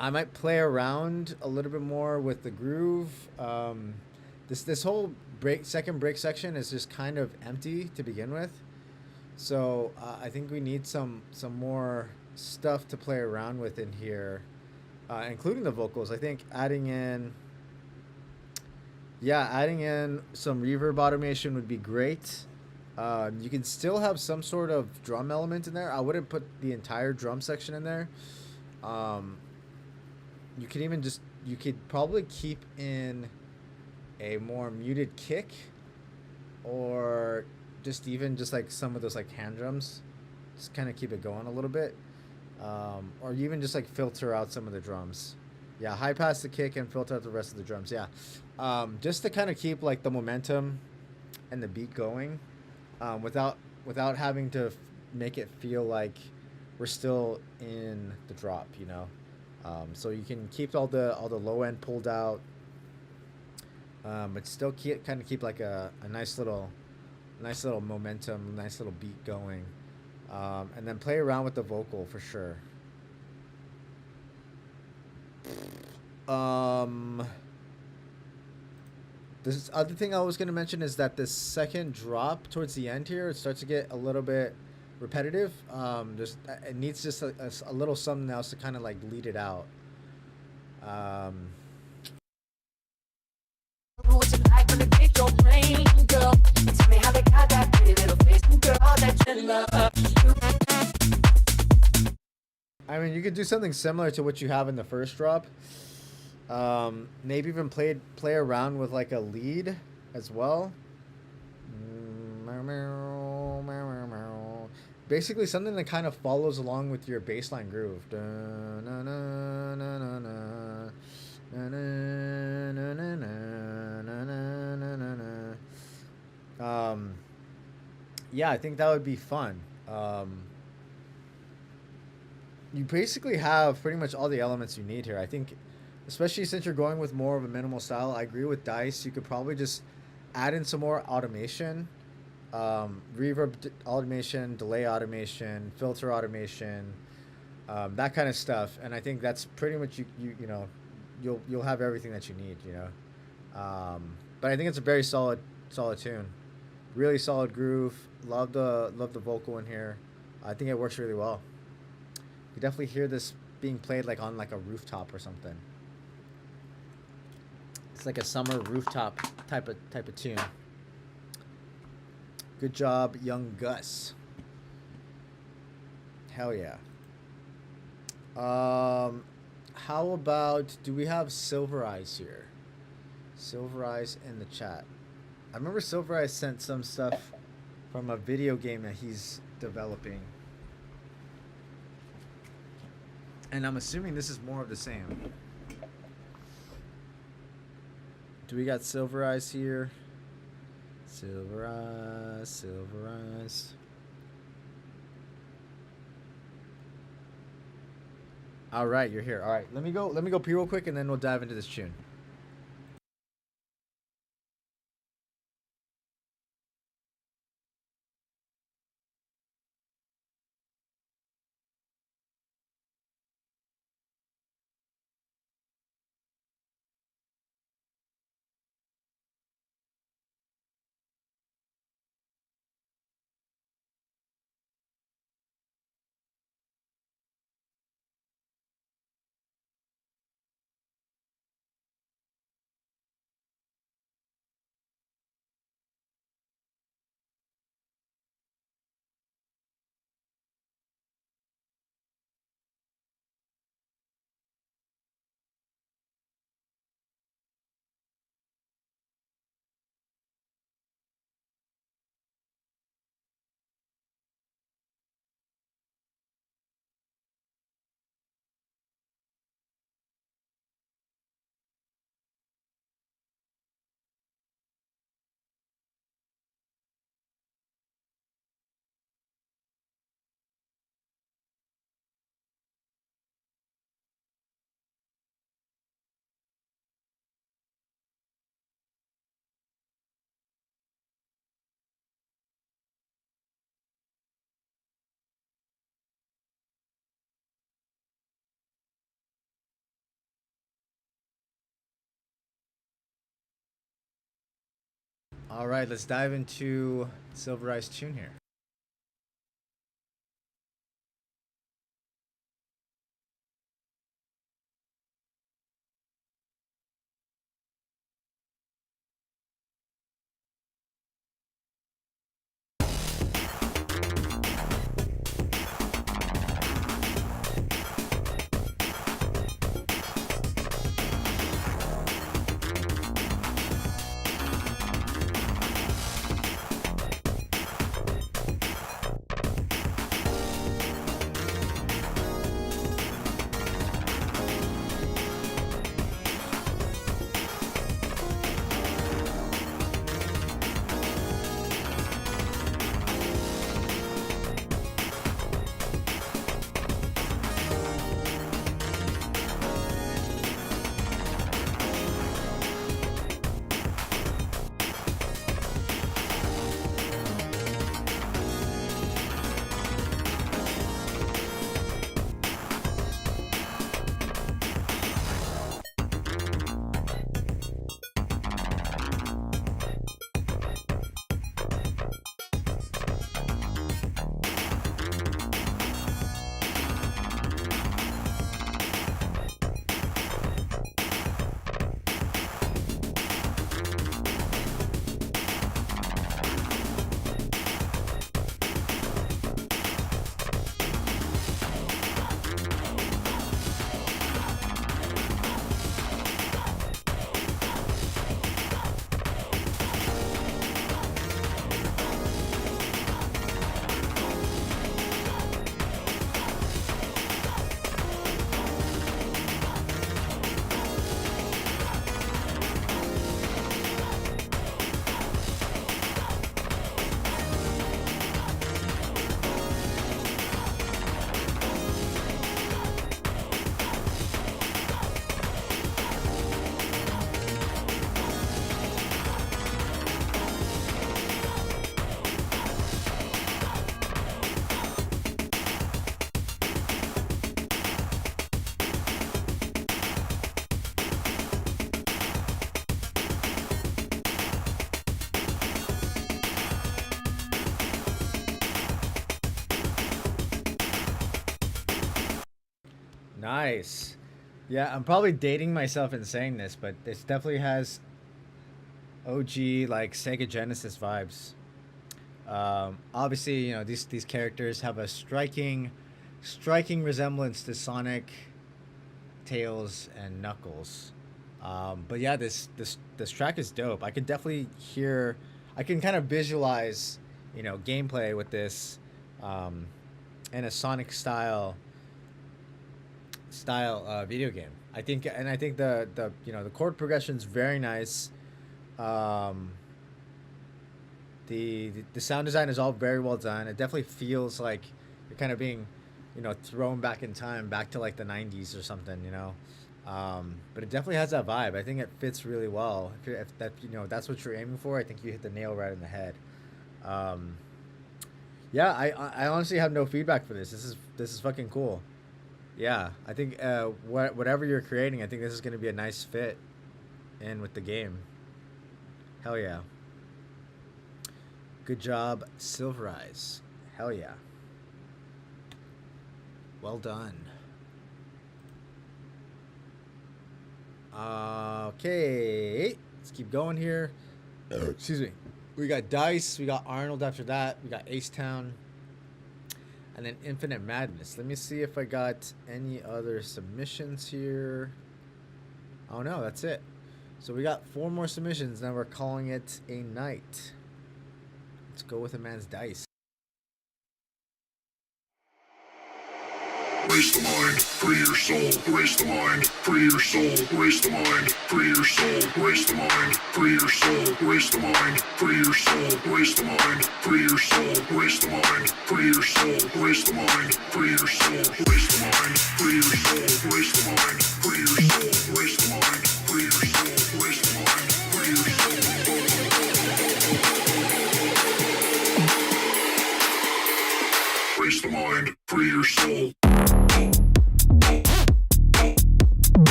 might play around a little bit more with the groove. This whole second break section is just kind of empty to begin with. So I think we need some more stuff to play around with in here, including the vocals. I think adding in some reverb automation would be great. You can still have some sort of drum element in there. I wouldn't put the entire drum section in there. Um, you could even just you could probably keep in a more muted kick, or just even just like some of those like hand drums, just kind of keep it going a little bit, or even just like filter out some of the drums. Yeah, high pass the kick and filter out the rest of the drums. Yeah, just to kind of keep like the momentum and the beat going, without having to make it feel like we're still in the drop. So you can keep all the low end pulled out, but still keep like a nice little momentum, nice little beat going, and then play around with the vocal for sure. Um, this other thing I was gonna mention is that this second drop towards the end here, it starts to get a little bit repetitive. Just it needs just a little something else to kind of like lead it out. Um, What you like when they pick your brain, girl? Tell me how they got that pretty little face, girl, that you love. I mean, you could do something similar to what you have in the first drop. Maybe even play around with like a lead as well. Basically, something that kind of follows along with your bassline groove. Um, yeah, I think that would be fun. You basically have pretty much all the elements you need here. I think, especially since you're going with more of a minimal style, I agree with Dice. You could probably just add in some more automation, automation, delay automation, filter automation, that kind of stuff. And I think that's pretty much you'll have everything that you need. But I think it's a very solid tune, really solid groove. Love the vocal in here. I think it works really well. You definitely hear this being played like on like a rooftop or something. It's like a summer rooftop type of tune. Good job, young Gus. Hell yeah. How about, do we have Silver Eyes here? Silver Eyes in the chat. I remember Silver Eyes sent some stuff from a video game that he's developing. And I'm assuming this is more of the same. Do we got Silver Eyes here? Silver Eyes, Silver Eyes. All right, you're here. All right, let me go pee real quick, and then we'll dive into this tune. All right, let's dive into Silver Eyes tune here. Nice. Yeah, I'm probably dating myself in saying this, but this definitely has OG like Sega Genesis vibes. Obviously, you know these characters have a striking resemblance to Sonic, Tails, and Knuckles. But yeah, this track is dope. I can definitely hear, I can kind of visualize, you know, gameplay with this, um, in a Sonic style video game. I think the you know the chord progression's very nice. Um, the sound design is all very well done. It definitely feels like you're kind of being, you know, thrown back in time, back to like the '90s or something, you know. But it definitely has that vibe. I think it fits really well. If that you know that's what you're aiming for, I think you hit the nail right in the head. Um, yeah, I honestly have no feedback for this. This is fucking cool. Yeah, I think whatever you're creating, I think this is going to be a nice fit in with the game. Hell yeah. Good job, Silver Eyes. Hell yeah. Well done. Okay, let's keep going here. Excuse me. We got Dice. We got Arnold after that. We got Ace Town. And then Infinite Madness. Let me see if I got any other submissions here. Oh no, that's it. So we got 4 more submissions. Now we're calling it a night. Let's go with a man's dice. Race the mind, free your soul. Race the mind, free your soul. Race the mind, free your soul. Race the mind, free your soul. Race the mind, free your soul. Race the mind, free your soul. Race the mind, free your soul. Race the mind, free your soul. Race the mind, free your soul. Race the mind, free your soul. Race the mind, free your soul. Race the mind, free your soul. Race the mind, free your soul.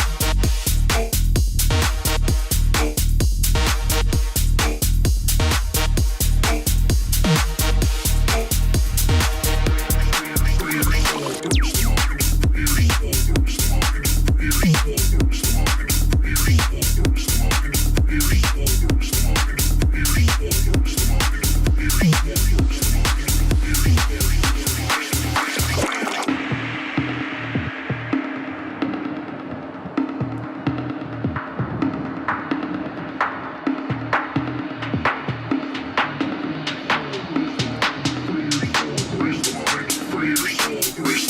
Race the mind, free your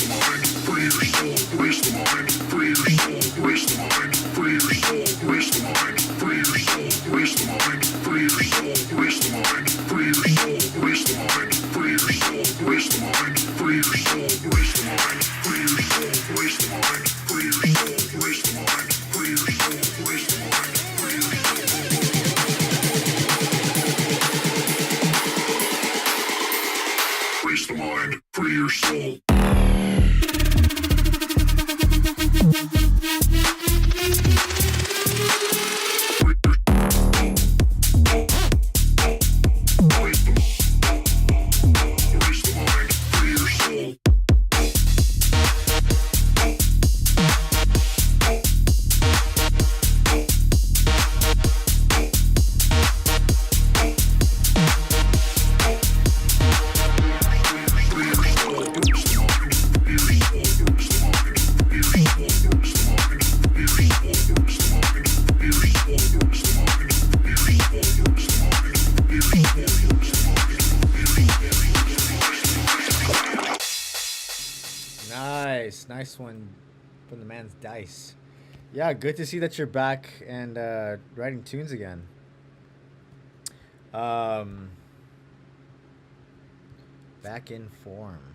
soul. Nice one from the man's dice. Yeah, good to see that you're back and writing tunes again. Back in form.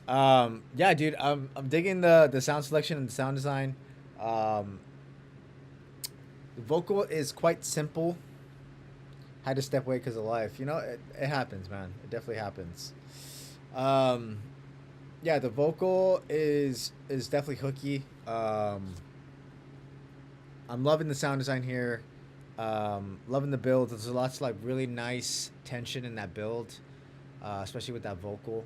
Yeah, dude, I'm digging the sound selection and the sound design. The vocal is quite simple. Had to step away because of life. You know, it happens, man. It definitely happens. Yeah, the vocal is definitely hooky. I'm loving the sound design here. Loving the build. There's lots of like really nice tension in that build, especially with that vocal.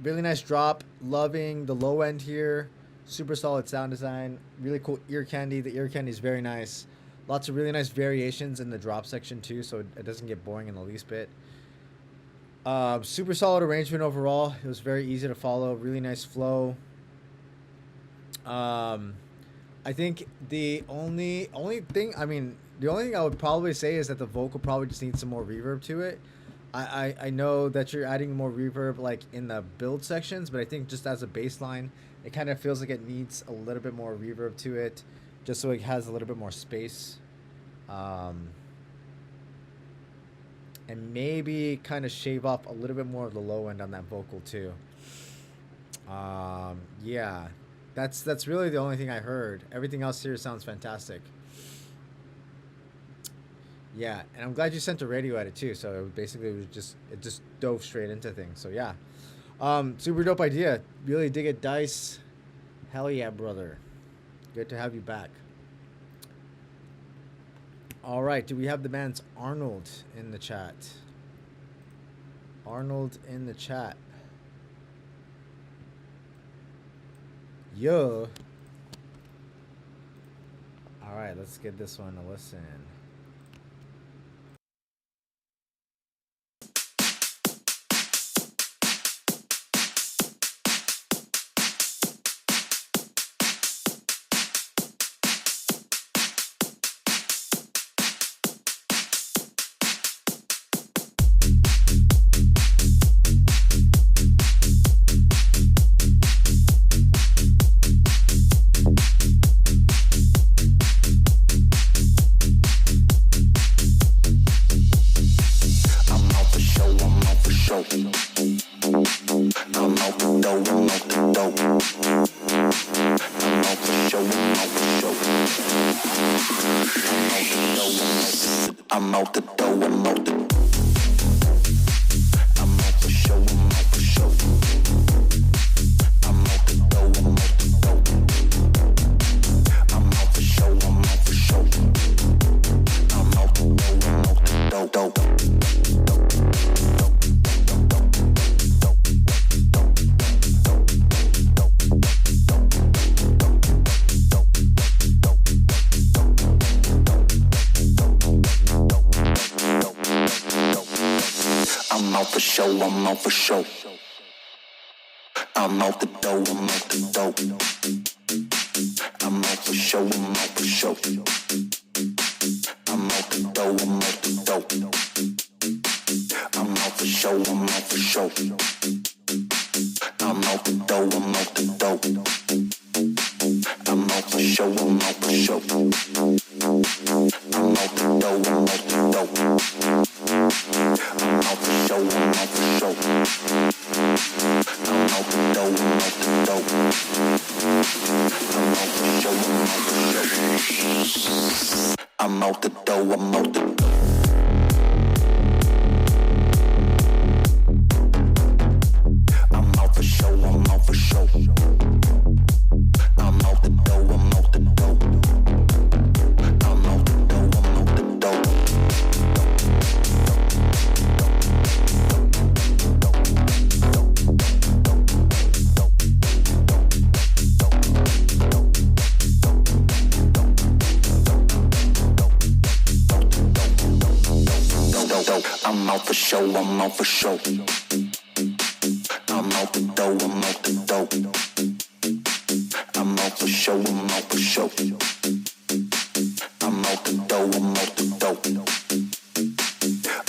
Really nice drop. Loving the low end here. Super solid sound design. Really cool ear candy. The ear candy is very nice. Lots of really nice variations in the drop section too, so it doesn't get boring in the least bit. Super solid arrangement overall. It was very easy to follow. Really nice flow. I think the only thing, I mean, the only thing I would probably say is that the vocal probably just needs some more reverb to it. I know that you're adding more reverb like in the build sections, but I think just as a baseline, it kind of feels like it needs a little bit more reverb to it, just so it has a little bit more space. And maybe kind of shave off a little bit more of the low end on that vocal too. Yeah, that's really the only thing I heard. Everything else here sounds fantastic. Yeah, and I'm glad you sent a radio edit too. So it basically it just dove straight into things. So yeah, super dope idea. Really dig it, Dice. Hell yeah, brother. Good to have you back. All right, do we have the man's Arnold in the chat? Arnold in the chat. Yo. All right, let's give this one a listen. I'm out for show. I'm out the dough, I'm out the dough. I'm out for show, I'm out for show. I'm out the dough, I'm out the dough. I'm out for show, I'm out for show. I'm out the dough, I'm out the dough. I'm out for show, I'm out for show. I'm out the dough, I'm out the dough. I'm out for show, I'm out for show. I'm out the dough, I'm out the dough. I'm out for show, I'm out for show. I'm out the dough, I'm out the dough. I'm out for show, I'm out for show. I'm out the dough, I'm out the dough. I'm out the dough, I'm out the dough. I'm out for show, I'm out for show. I'm out the dough, I'm out the dough. I'm out for show, I'm out for show. I'm out the dough, I'm out the dough. I'm out for show, I'm out for show. I'm out the dough, I'm out the dough.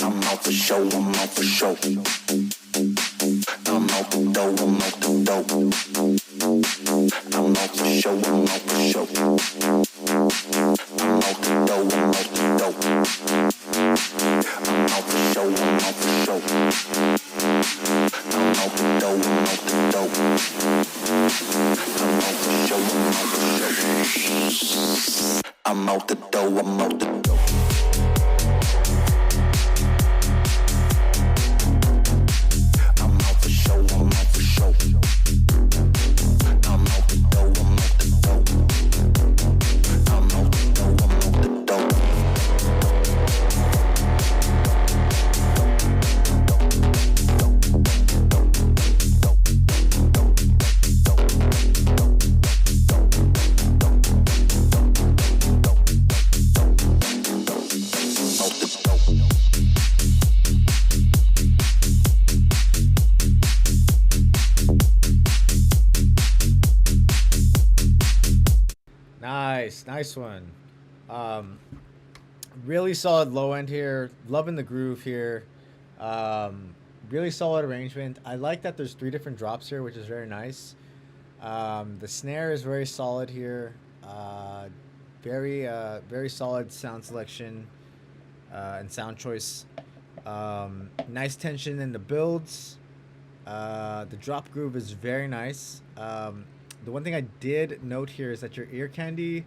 I'm out for show, I'm out for show. I'm out the dough, I'm out the dough. I'm out for show, I'm out for show. I'm out the dough, I'm out the dough. I'm out for show, I'm out for show. I'm out the dough, I'm out the dough. I'm out for show, I'm Nice one. Really solid low end here. Loving the groove here. Really solid arrangement. I like that there's 3 different drops here, which is very nice. The snare is very solid here. Very solid sound selection and sound choice. Nice tension in the builds. The drop groove is very nice. The one thing I did note here is that your ear candy,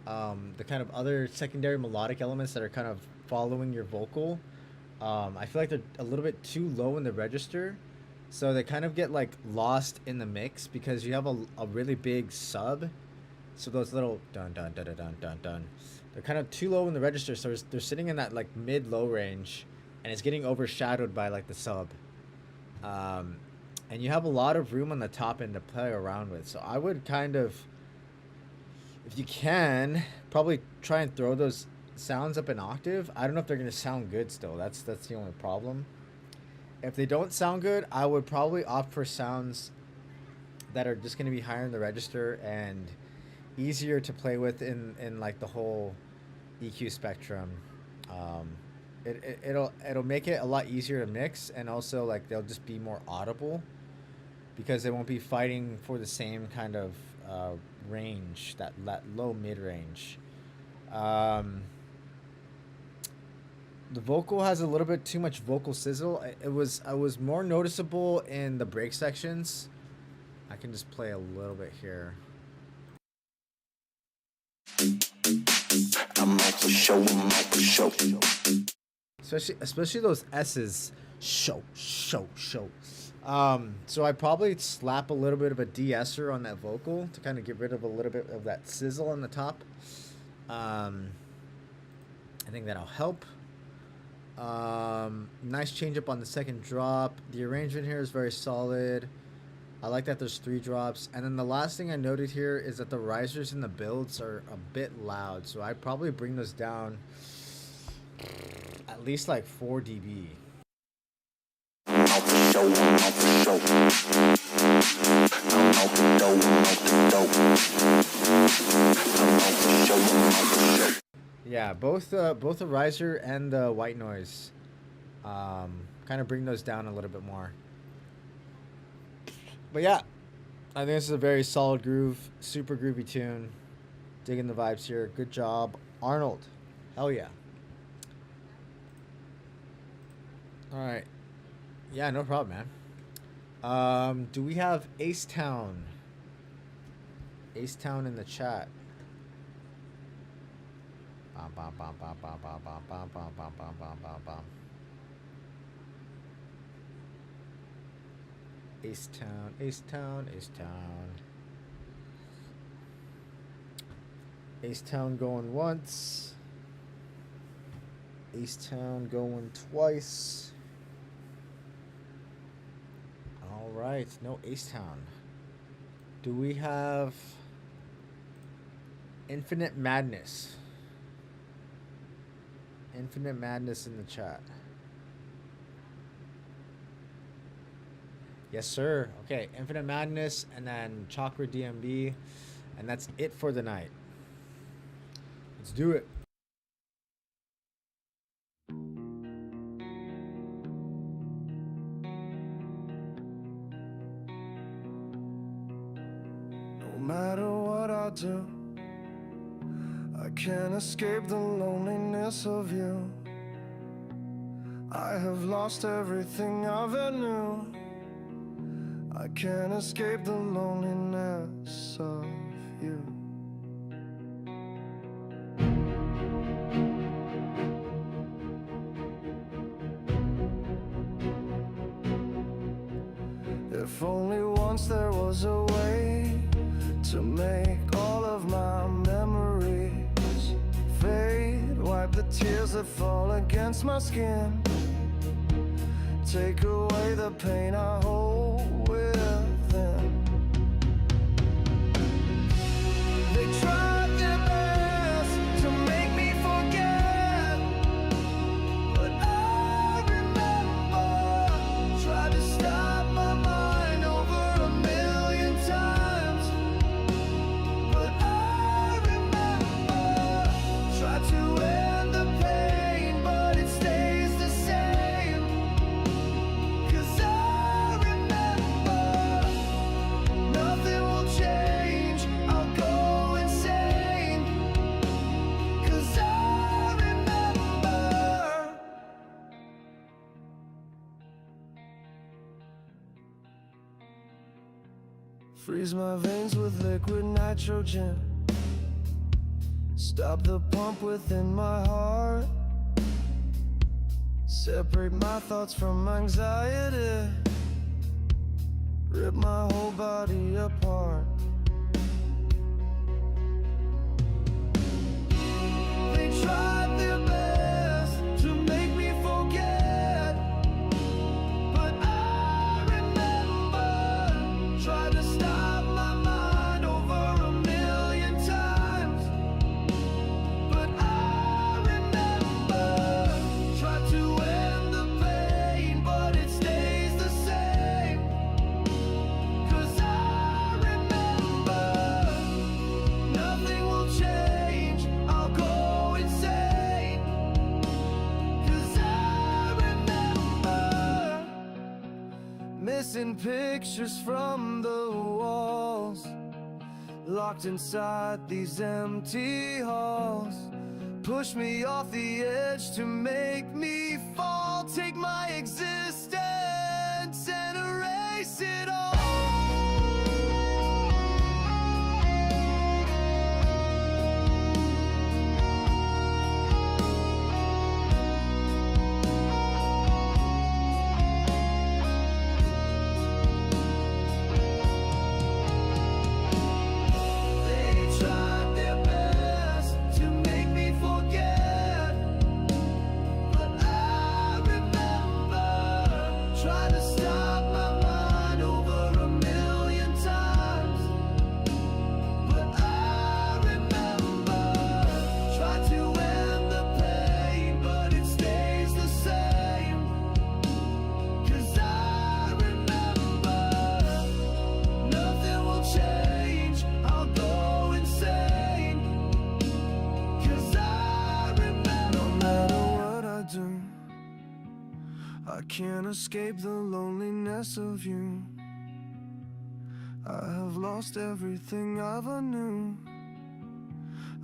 the kind of other secondary melodic elements that are kind of following your vocal, I feel like they're a little bit too low in the register, so they kind of get like lost in the mix because you have a really big sub. So those little dun dun dun dun dun dun dun, they're kind of too low in the register, so they're sitting in that like mid-low range, and it's getting overshadowed by like the sub. And you have a lot of room on the top end to play around with. So I would kind of, if you can, probably try and throw those sounds up an octave. I don't know if they're going to sound good still. That's the only problem. If they don't sound good, I would probably opt for sounds that are just going to be higher in the register and easier to play with in like the whole EQ spectrum. It'll make it a lot easier to mix, and also like they'll just be more audible because they won't be fighting for the same kind of range, that low mid range. The vocal has a little bit too much vocal sizzle. I was more noticeable in the break sections. I can just play a little bit here. I'm out for show, I'm out for show. Especially those S's. Show. So I probably slap a little bit of a de-esser on that vocal to kind of get rid of a little bit of that sizzle on the top. I think that'll help. Nice change up on the second drop. The arrangement here is very solid. I like that there's 3 drops. And then the last thing I noted here is that the risers in the builds are a bit loud, so I'd probably bring those down at least like 4 dB. Yeah, both the riser and the white noise, kind of bring those down a little bit more. But yeah, I think this is a very solid groove, super groovy tune. Digging the vibes here. Good job, Arnold. Hell yeah. All right. Yeah, no problem, man. Do we have Ace Town? Ace Town in the chat. Bum, bum, bum, bum, bum, bum, bum, bum, bum, bum, bum, bum, bum. Ace Town, Ace Town, Ace Town. Ace Town going once. Ace Town going twice. All right, no Ace Town. Do we have Infinite Madness? Infinite Madness in the chat. Yes, sir. Okay, Infinite Madness and then Chakra DMB, and that's it for the night. Let's do it. No matter what I do, I can't escape the loneliness of you. I have lost everything I've ever knew. I can't escape the loneliness of you. If only once there was a way to make all of my memories fade, wipe the tears that fall against my skin, take away the pain I hold within. They tried their best to make me forget, but I remember, tried to stop my mind over 1,000,000 times, but I remember. Freeze my veins with liquid nitrogen. Stop the pump within my heart. Separate my thoughts from anxiety. Rip my whole body apart. They tried their best to make me forget, but I remember. Tried to stop my mind over a million times, but I remember. Tried to end the pain, but it stays the same. 'Cause I remember. Nothing will change, I'll go insane. 'Cause I remember. Missing pictures from the walls, locked inside these empty halls. Push me off the edge to make me fall. Take my existence and erase it all. They tried their best to make me forget, but I remember. Tried to stop my mind over a million times, but I remember. Tried to end the pain, but it stays the same. 'Cause I remember. Nothing will change, I'll go insane. 'Cause I remember. No matter what I do, I can't escape the loneliness of you. I have lost everything I ever knew.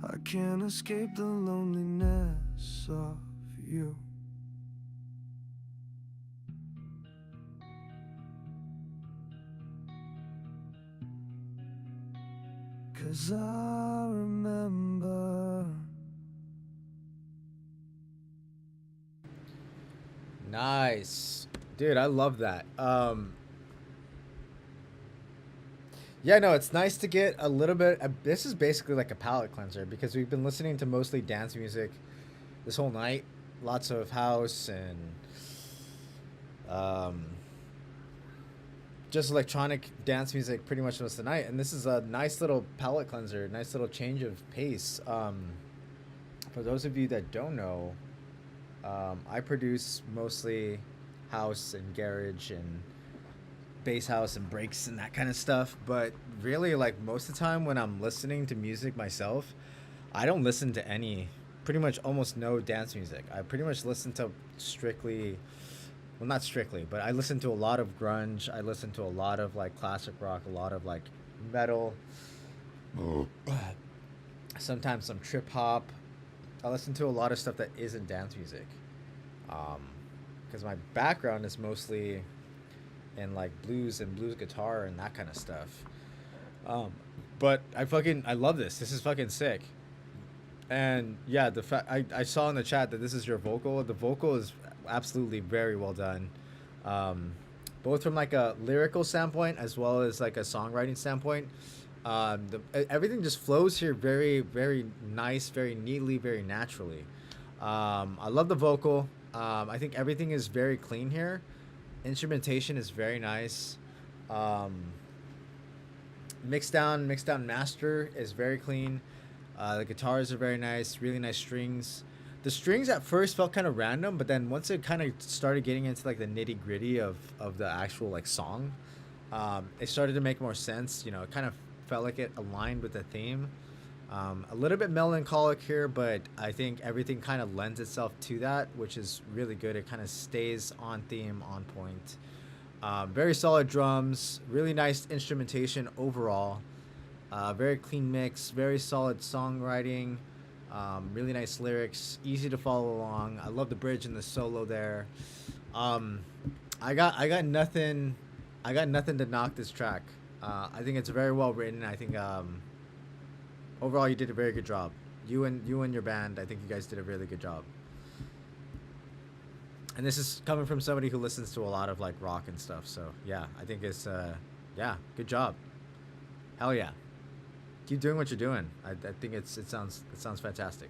I can't escape the loneliness of you. Cause I remember. Nice. Dude, I love that. Yeah, no, it's nice to get a little bit. This is basically like a palate cleanser because we've been listening to mostly dance music this whole night. Lots of house and just electronic dance music pretty much most of the night. And this is a nice little palate cleanser, nice little change of pace. For those of you that don't know, I produce mostly house and garage and bass house and breaks and that kind of stuff, but really, like, most of the time when I'm listening to music myself, I don't listen to any, pretty much almost no dance music. I pretty much listen to strictly, well, not strictly, but I listen to a lot of grunge. I listen to a lot of like classic rock, a lot of like metal, sometimes some trip hop. I listen to a lot of stuff that isn't dance music, because my background is mostly in like blues and blues guitar and that kind of stuff. But I love this. This is fucking sick. And yeah, the fact I saw in the chat that this is your vocal. The vocal is absolutely very well done, both from like a lyrical standpoint as well as like a songwriting standpoint. Everything just flows here very, very nice, very neatly, very naturally. I love the vocal. I think everything is very clean here. Instrumentation is very nice. Mix down master is very clean. The guitars are very nice, really nice strings. The strings at first felt kind of random, but then once it kind of started getting into like the nitty gritty of the actual like song, it started to make more sense. You know, it kind of felt like it aligned with the theme. A little bit melancholic here, but I think everything kind of lends itself to that, which is really good. It kind of stays on theme, on point. Very solid drums, really nice instrumentation overall. Very clean mix, very solid songwriting, really nice lyrics, easy to follow along. I love the bridge and the solo there. I got nothing to knock this track. I think it's very well written. I think overall you did a very good job. You and your band, I think you guys did a really good job. And this is coming from somebody who listens to a lot of like rock and stuff. So yeah, I think it's yeah, good job. Hell yeah. Keep doing what you're doing. I think it sounds fantastic.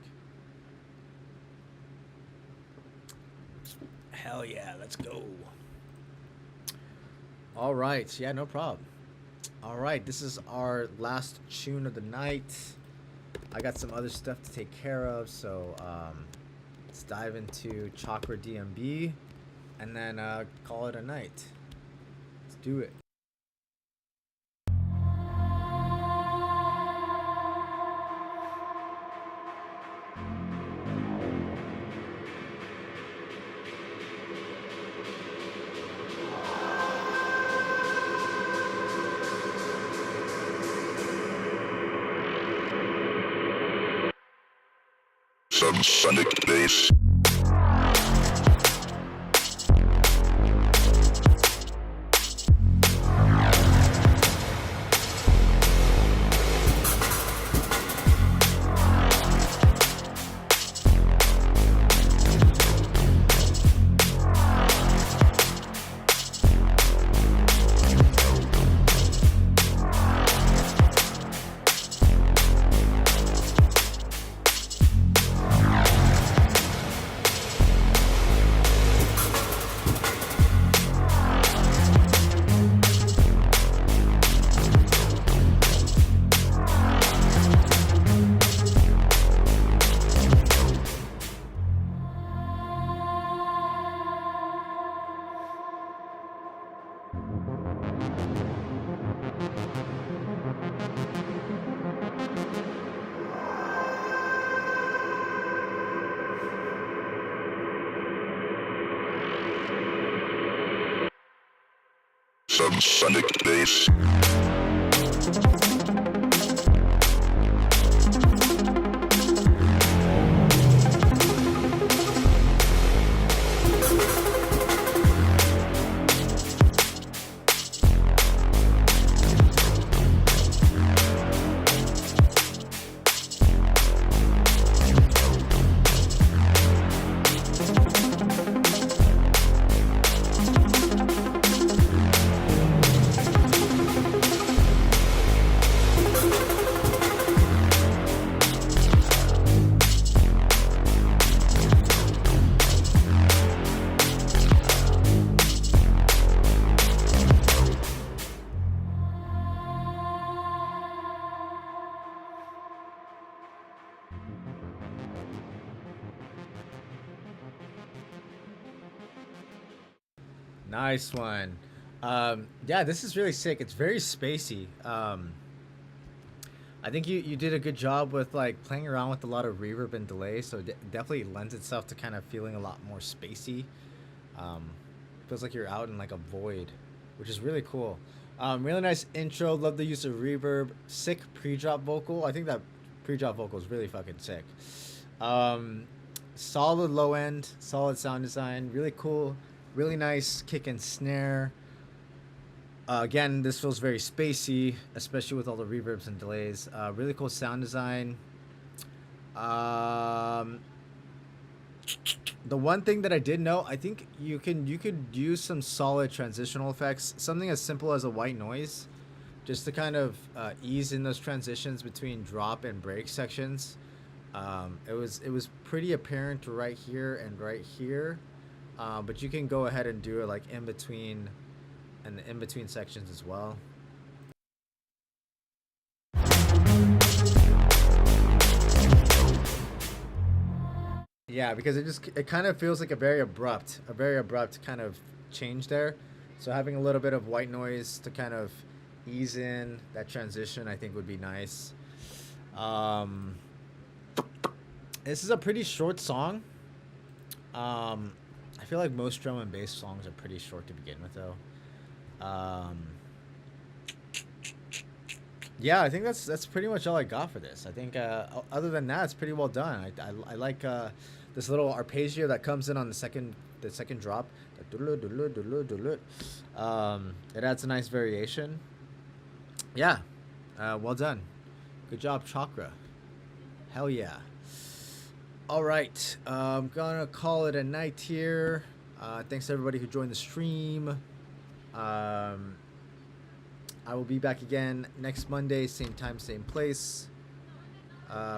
Hell yeah, let's go. All right, yeah, no problem. All right, this is our last tune of the night. I got some other stuff to take care of, so let's dive into Chakra DMB and then call it a night. Let's do it. Some sonic bass. Some sonic bass. Nice one. Yeah, this is really sick. It's very spacey. I think you did a good job with like playing around with a lot of reverb and delay, so it definitely lends itself to kind of feeling a lot more spacey. Feels like you're out in like a void, which is really cool. Really nice intro. Love the use of reverb. Sick pre-drop vocal. I think that pre-drop vocal is really fucking sick. Solid low end, solid sound design. Really cool. Really nice kick and snare. Again, this feels very spacey, especially with all the reverbs and delays. Really cool sound design. The one thing that I did know, I think you could use some solid transitional effects. Something as simple as a white noise, just to kind of ease in those transitions between drop and break sections. It was pretty apparent right here and right here. But you can go ahead and do it like in between and the in between sections as well. Yeah, because it kind of feels like a very abrupt kind of change there. So having a little bit of white noise to kind of ease in that transition, I think would be nice. This is a pretty short song. I feel like most drum and bass songs are pretty short to begin with, though. Yeah, I think that's pretty much all I got for this. I think other than that, it's pretty well done. I like this little arpeggio that comes in on the second drop. It adds a nice variation. Yeah. Well done. Good job, Chakra. Hell yeah. All right. I'm gonna call it a night here. Thanks to everybody who joined the stream. I will be back again next Monday, same time, same place.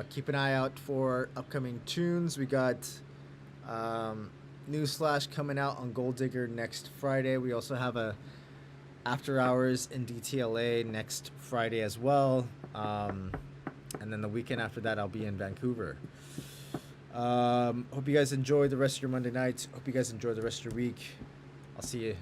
Keep an eye out for upcoming tunes. We got Newsflash coming out on Gold Digger next Friday. We also have a After Hours in DTLA next Friday as well. And then the weekend after that, I'll be in Vancouver. Hope you guys enjoy the rest of your Monday night. Hope you guys enjoy the rest of your week. I'll see you